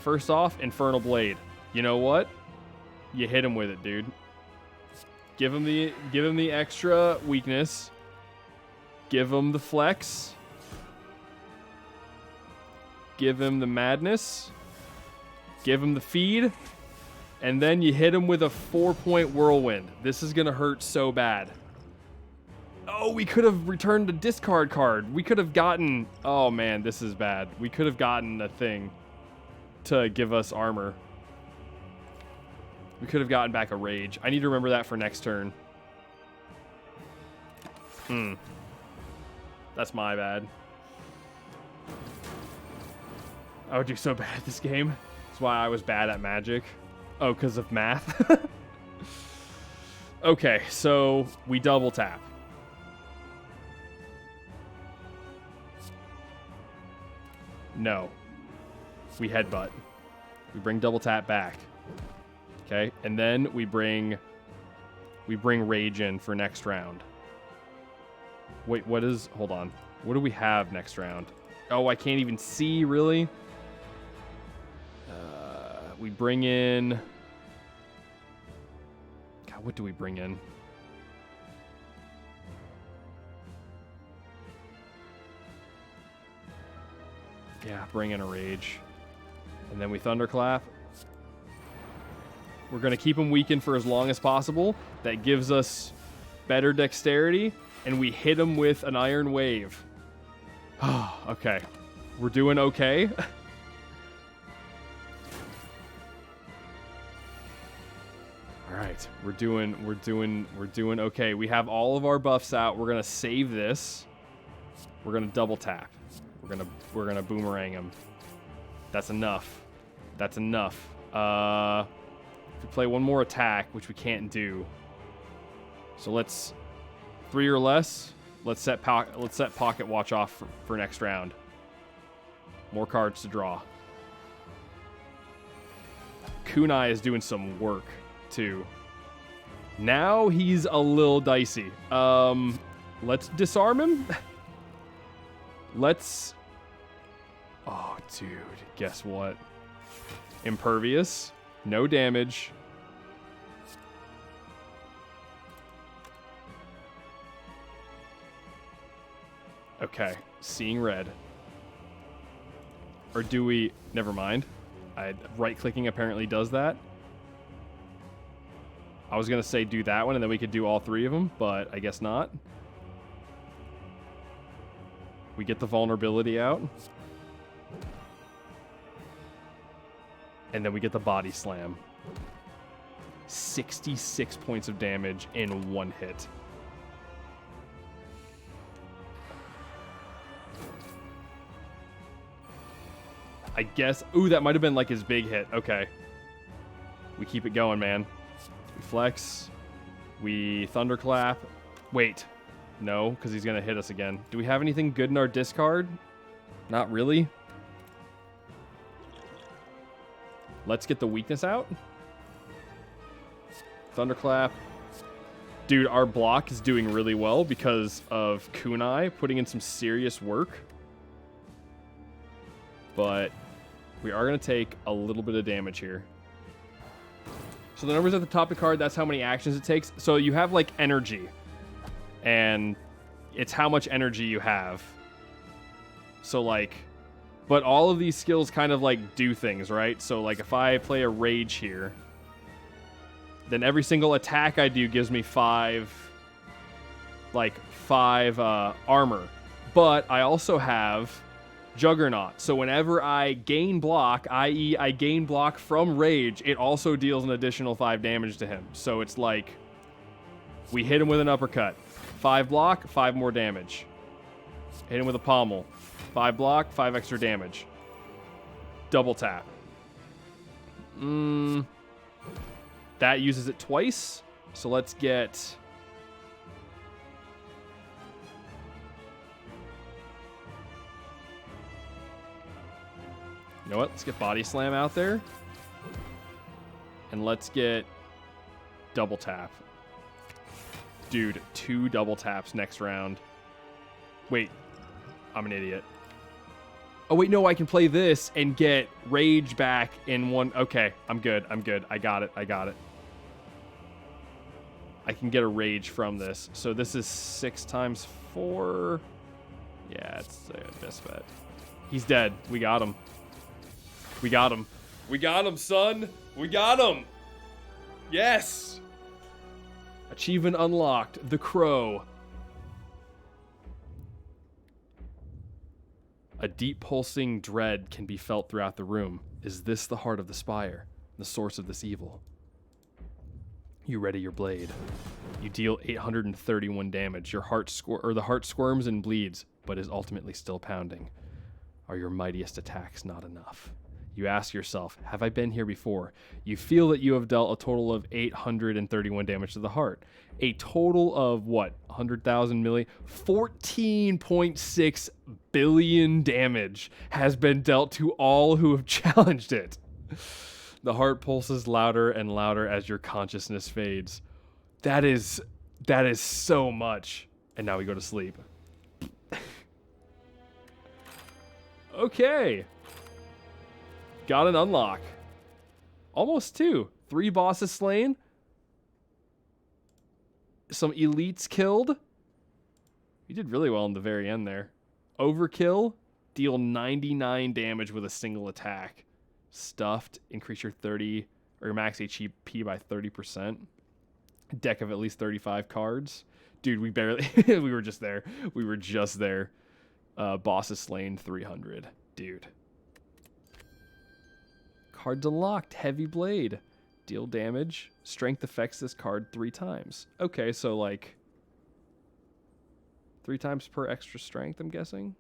A: First off, Infernal Blade. You know what? You hit him with it, dude. Give him the extra weakness. Give him the flex. Give him the madness. Give him the feed. And then you hit him with a 4-point whirlwind. This is going to hurt so bad. Oh, we could have returned a discard card. We could have gotten... Oh, man, this is bad. We could have gotten a thing to give us armor. We could have gotten back a rage. I need to remember that for next turn. That's my bad. I would do so bad at this game. That's why I was bad at Magic. Oh, because of math? Okay, so we double tap. No. We headbutt. We bring double tap back. Okay, and then we bring rage in for next round. Wait, what is... Hold on. What do we have next round? Oh, I can't even see, really? We bring in... God, what do we bring in? Yeah, bring in a rage. And then we thunderclap. We're going to keep him weakened for as long as possible. That gives us better dexterity. And we hit him with an iron wave. Okay. We're doing okay. All right. We're doing okay. We have all of our buffs out. We're going to save this. We're going to double tap. We're going to boomerang him. That's enough. That's enough. If we play one more attack, which we can't do. So let's 3 or less. Let's set Pocket Watch off for next round. More cards to draw. Kunai is doing some work too. Now he's a little dicey. Let's disarm him. Let's... Oh, dude. Guess what? Impervious. No damage. Okay. Seeing red. Or do we... Never mind. Right-clicking apparently does that. I was going to say do that one, and then we could do all 3 of them, but I guess not. We get the vulnerability out. And then we get the body slam. 66 points of damage in 1 hit. I guess... Ooh, that might have been like his big hit. Okay. We keep it going, man. We flex. We thunderclap. Wait. No, because he's going to hit us again. Do we have anything good in our discard? Not really. Let's get the weakness out. Thunderclap. Dude, our block is doing really well because of Kunai putting in some serious work. But we are going to take a little bit of damage here. So the numbers at the top of the card, that's how many actions it takes. So you have like energy. And it's how much energy you have. So like... But all of these skills kind of like do things, right? So like if I play a rage here, then every single attack I do gives me 5 armor. But I also have Juggernaut. So whenever I gain block, i.e. I gain block from rage, it also deals an additional 5 damage to him. So it's like we hit him with an uppercut. 5 block, 5 more damage. Hit him with a pommel. 5 block, 5 extra damage. Double tap. That uses it twice. So let's get... You know what? Let's get Body Slam out there. And let's get double tap. Dude, 2 double taps next round. Wait. I'm an idiot. Oh, wait, no, I can play this and get rage back in 1... Okay, I'm good. I got it. I can get a rage from this. So this is 6 times 4. Yeah, it's a best bet. He's dead. We got him. We got him, son. We got him. Yes. Achievement unlocked. The Crow. A deep pulsing dread can be felt throughout the room. Is this the heart of the Spire, the source of this evil? You ready your blade. You deal 831 damage. Your heart the heart squirms and bleeds, but is ultimately still pounding. Are your mightiest attacks not enough? You ask yourself, have I been here before? You feel that you have dealt a total of 831 damage to the heart. A total of what? 100,000 million? 14.6 billion damage has been dealt to all who have challenged it. The heart pulses louder and louder as your consciousness fades. That is so much. And now we go to sleep. Okay. Got an unlock. Almost 2. 3 bosses slain. Some elites killed. You did really well in the very end there. Overkill. Deal 99 damage with a single attack. Stuffed. Increase your max HP by 30%. Deck of at least 35 cards. Dude, we barely... we were just there. We were just there. Bosses slain 300. Dude. Cards unlocked. Heavy Blade. Deal damage. Strength affects this card 3 times. Okay, so like 3 times per extra strength, I'm guessing.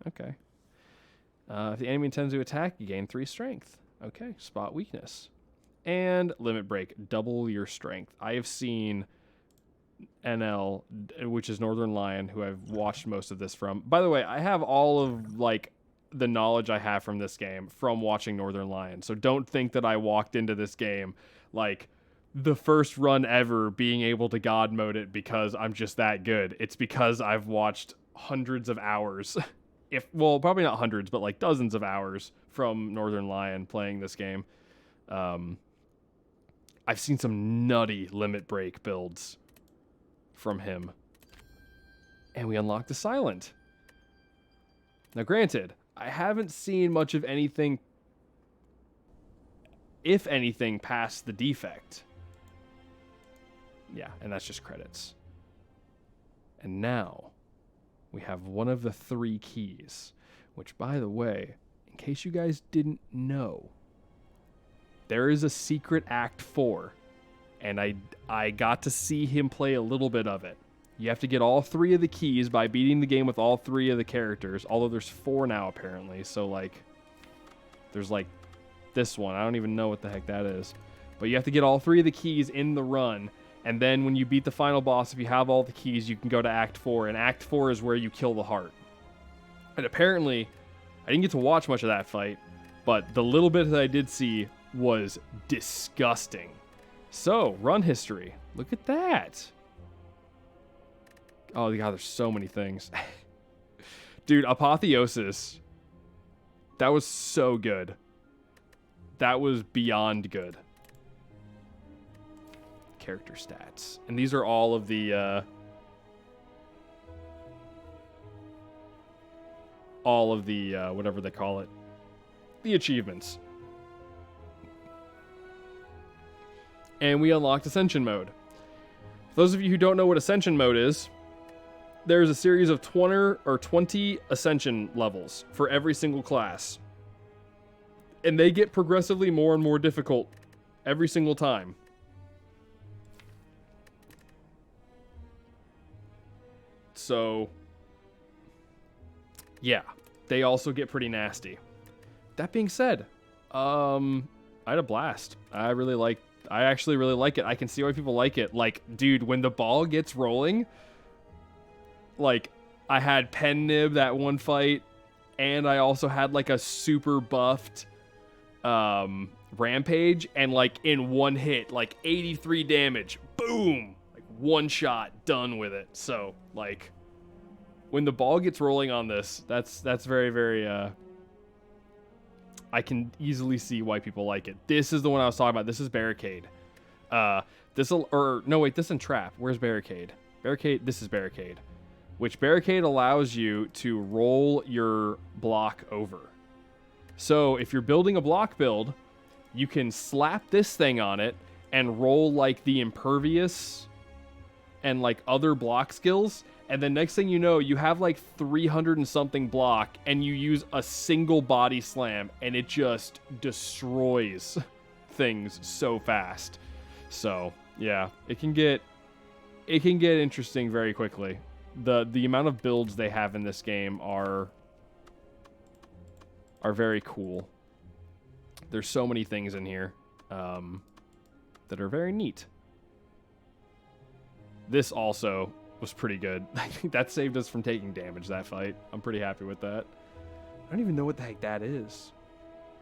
A: Okay. If the enemy intends to attack, you gain 3 strength. Okay, spot weakness. And limit break. Double your strength. I have seen NL, which is Northern Lion, who I've watched most of this from. By the way, I have all of like the knowledge I have from this game from watching Northern Lion. So don't think that I walked into this game like the first run ever being able to God mode it because I'm just that good. It's because I've watched hundreds of hours. Well, probably not hundreds, but like dozens of hours from Northern Lion playing this game. I've seen some nutty limit break builds from him. And we unlocked the Silent. Now granted, I haven't seen much of anything, if anything, past the defect. Yeah, and that's just credits. And now, we have one of the 3 keys, which, by the way, in case you guys didn't know, there is a secret Act 4, and I got to see him play a little bit of it. You have to get all 3 of the keys by beating the game with all 3 of the characters, although there's 4 now apparently, so like, there's like this one. I don't even know what the heck that is. But you have to get all 3 of the keys in the run, and then when you beat the final boss, if you have all the keys, you can go to Act 4, and Act 4 is where you kill the heart. And apparently, I didn't get to watch much of that fight, but the little bit that I did see was disgusting. So, run history. Look at that. Oh, God, there's so many things. Dude, Apotheosis. That was so good. That was beyond good. Character stats. And these are all of the, whatever they call it. The achievements. And we unlocked Ascension Mode. For those of you who don't know what Ascension Mode is, there's a series of 20 Ascension levels for every single class. And they get progressively more and more difficult every single time. So, yeah, they also get pretty nasty. That being said, I had a blast. I actually really like it. I can see why people like it. Like, dude, when the ball gets rolling, like, I had Pen Nib that one fight, and I also had, like, a super buffed Rampage, and, like, in one hit, like, 83 damage. Boom! Like, one shot, done with it. So, like, when the ball gets rolling on this, that's very, very, I can easily see why people like it. This is the one I was talking about. This is Barricade. This is Entrap. Where's Barricade? This is Barricade. Which Barricade allows you to roll your block over. So if you're building a block build, you can slap this thing on it and roll like the Impervious and like other block skills. And then next thing you know, you have like 300 and something block and you use a single body slam and it just destroys things so fast. So yeah, it can get interesting very quickly. The amount of builds they have in this game are very cool. There's so many things in here that are very neat. This also was pretty good. I think that saved us from taking damage, that fight. I'm pretty happy with that. I don't even know what the heck that is.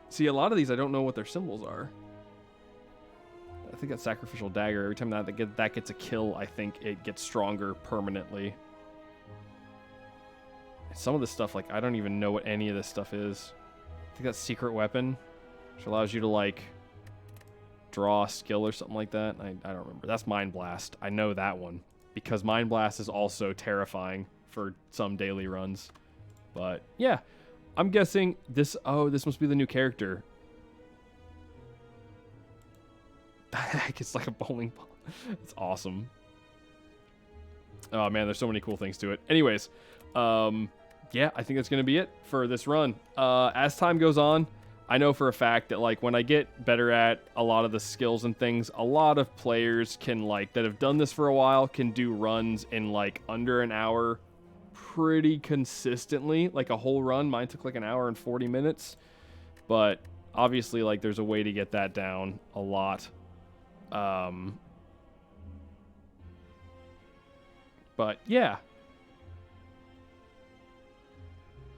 A: See, a lot of these I don't know what their symbols are. I think that sacrificial dagger, every time that gets a kill, I think it gets stronger permanently. Some of this stuff, like, I don't even know what any of this stuff is. I think that's secret weapon, which allows you to, like, draw a skill or something like that. I don't remember. That's Mind Blast. I know that one, because Mind Blast is also terrifying for some daily runs. But, yeah. I'm guessing this... Oh, this must be the new character. It's like a bowling ball. It's awesome. Oh, man, there's so many cool things to it. Anyways, yeah, I think that's going to be it for this run. As time goes on, I know for a fact that, like, when I get better at a lot of the skills and things, a lot of players can, like, that have done this for a while can do runs in, like, under an hour pretty consistently. Like, a whole run. Mine took, like, an hour and 40 minutes. But, obviously, like, there's a way to get that down a lot. But, yeah.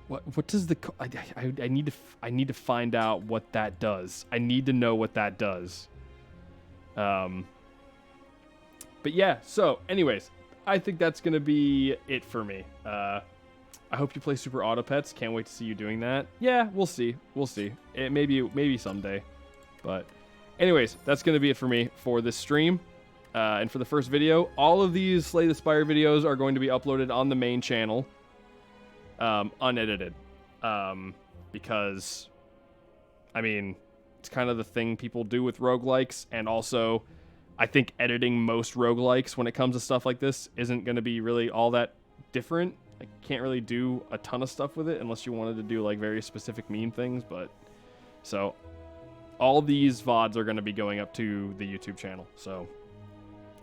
A: What does the... I need to find out what that does. I need to know what that does. But yeah, so anyways, I think that's going to be it for me. I hope you play Super Auto Pets. Can't wait to see you doing that. Yeah, we'll see. We'll see. Maybe someday. But anyways, that's going to be it for me for this stream. And for the first video, all of these Slay the Spire videos are going to be uploaded on the main channel. Unedited, because, I mean, it's kind of the thing people do with roguelikes, and also, I think editing most roguelikes when it comes to stuff like this isn't going to be really all that different. I can't really do a ton of stuff with it unless you wanted to do, like, very specific meme things, but, so, all these VODs are going to be going up to the YouTube channel, so,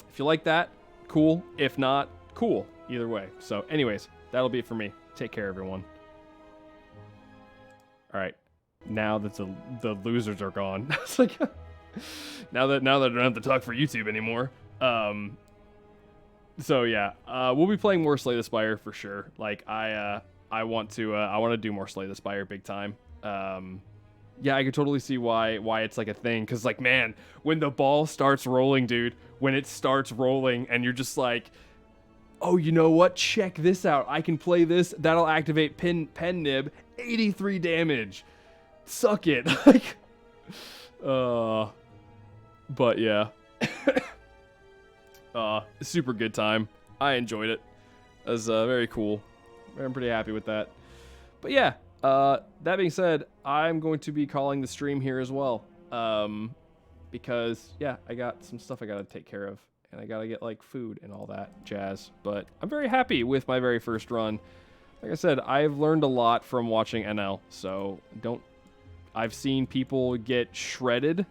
A: if you like that, cool. If not, cool. Either way. So, anyways, that'll be it for me. Take care, everyone. All right, now that the losers are gone, it's like now that I don't have to talk for YouTube anymore. So yeah, we'll be playing more Slay the Spire for sure. Like I want to do more Slay the Spire big time. Yeah, I could totally see why it's like a thing. Cause like, man, when the ball starts rolling, dude, when it starts rolling, and you're just like, oh, you know what? Check this out. I can play this. That'll activate pen nib. 83 damage. Suck it. Like, but yeah. Super good time. I enjoyed it. It was very cool. I'm pretty happy with that. But yeah, that being said, I'm going to be calling the stream here as well. Because yeah, I got some stuff I got to take care of. And I gotta get, like, food and all that jazz. But I'm very happy with my very first run. Like I said, I've learned a lot from watching NL. So, I've seen people get shredded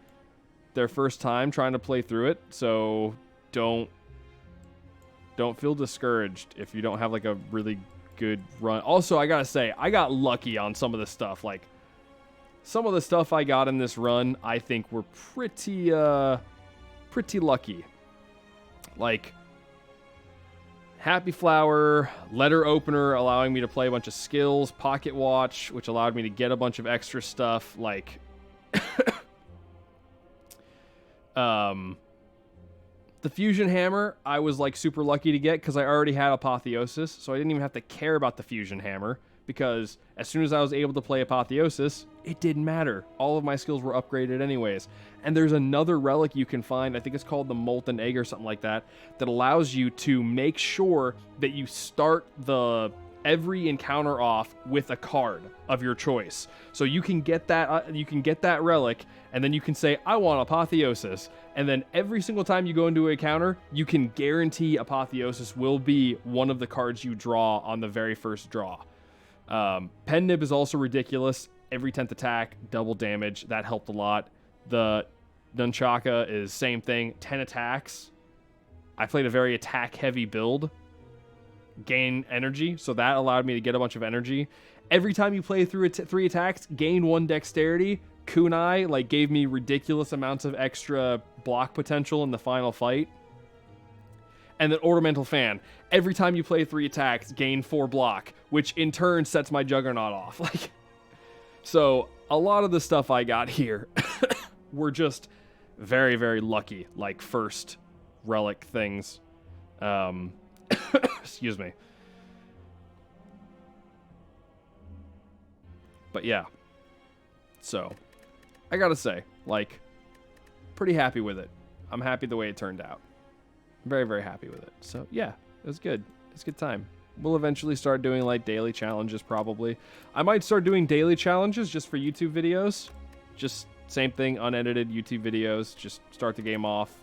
A: their first time trying to play through it. So, don't feel discouraged if you don't have, like, a really good run. Also, I gotta say, I got lucky on some of the stuff. Like, some of the stuff I got in this run, I think were pretty lucky. Like, Happy Flower, Letter Opener, allowing me to play a bunch of skills, Pocket Watch, which allowed me to get a bunch of extra stuff, like, the Fusion Hammer, I was, like, super lucky to get, because I already had Apotheosis, so I didn't even have to care about the Fusion Hammer, because as soon as I was able to play Apotheosis, it didn't matter. All of my skills were upgraded anyways. And there's another relic you can find, I think it's called the Molten Egg or something like that, that allows you to make sure that you start every encounter off with a card of your choice. So you can get that relic, and then you can say, I want Apotheosis. And then every single time you go into an encounter, you can guarantee Apotheosis will be one of the cards you draw on the very first draw. Pen Nib is also ridiculous. Every 10th attack, double damage. That helped a lot. The Nunchaka is same thing, 10 attacks. I played a very attack-heavy build. Gain energy, so that allowed me to get a bunch of energy. Every time you play through 3 attacks, gain 1 dexterity. Kunai, like, gave me ridiculous amounts of extra block potential in the final fight. And then Ornamental Fan. Every time you play 3 attacks, gain 4 block, which in turn sets my Juggernaut off. Like, so a lot of the stuff I got here were just very, very lucky, like first relic things. Excuse me. But yeah. So, I gotta say, like, pretty happy with it. I'm happy the way it turned out. Very, very happy with it. So, yeah, it was good. It's a good time. We'll eventually start doing, like, daily challenges, probably. I might start doing daily challenges just for YouTube videos. Just same thing, unedited YouTube videos. Just start the game off.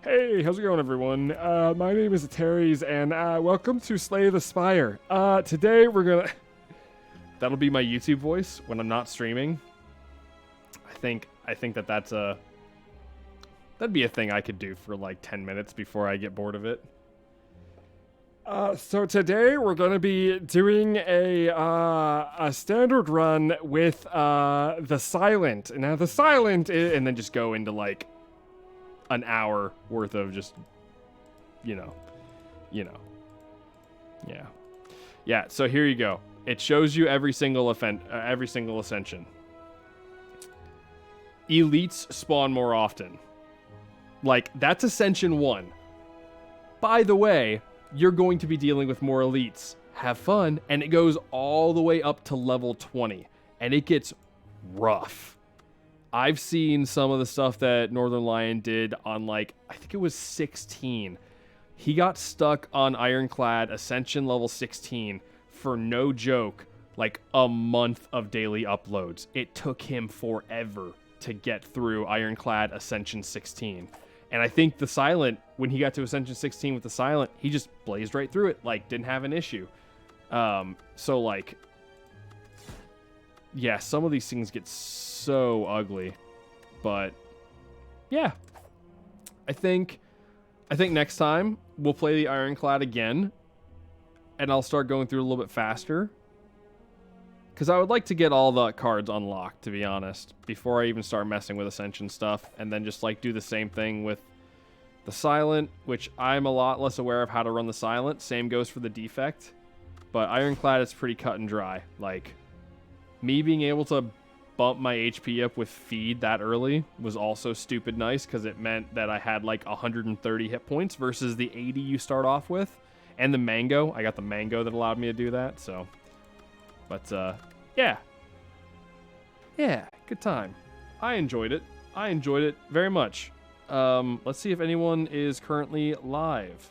A: Hey, how's it going, everyone? My name is Terry's, and welcome to Slay the Spire. Today we're gonna... That'll be my YouTube voice when I'm not streaming. I think that's a... That'd be a thing I could do for like 10 minutes before I get bored of it. So today we're gonna be doing a standard run with the Silent. Now the Silent and then just go into like an hour worth of just, you know, yeah. So here you go. It shows you every single ascension. Elites spawn more often. Like, that's Ascension 1. By the way, you're going to be dealing with more elites. Have fun. And it goes all the way up to level 20. And it gets rough. I've seen some of the stuff that Northern Lion did on, like, I think it was 16. He got stuck on Ironclad Ascension level 16 for no joke, like a month of daily uploads. It took him forever to get through Ironclad Ascension 16. And I think the Silent, when he got to Ascension 16 with the Silent, he just blazed right through it, like, didn't have an issue. So, like, yeah, some of these things get so ugly. But, yeah. I think next time we'll play the Ironclad again, and I'll start going through a little bit faster. Because I would like to get all the cards unlocked, to be honest, before I even start messing with Ascension stuff, and then just, like, do the same thing with the Silent, which I'm a lot less aware of how to run the Silent. Same goes for the Defect. But Ironclad is pretty cut and dry. Like, me being able to bump my HP up with Feed that early was also stupid nice, because it meant that I had, like, 130 hit points versus the 80 you start off with. And the Mango. I got the Mango that allowed me to do that, so... But, yeah. Yeah, good time. I enjoyed it. I enjoyed it very much. Let's see if anyone is currently live.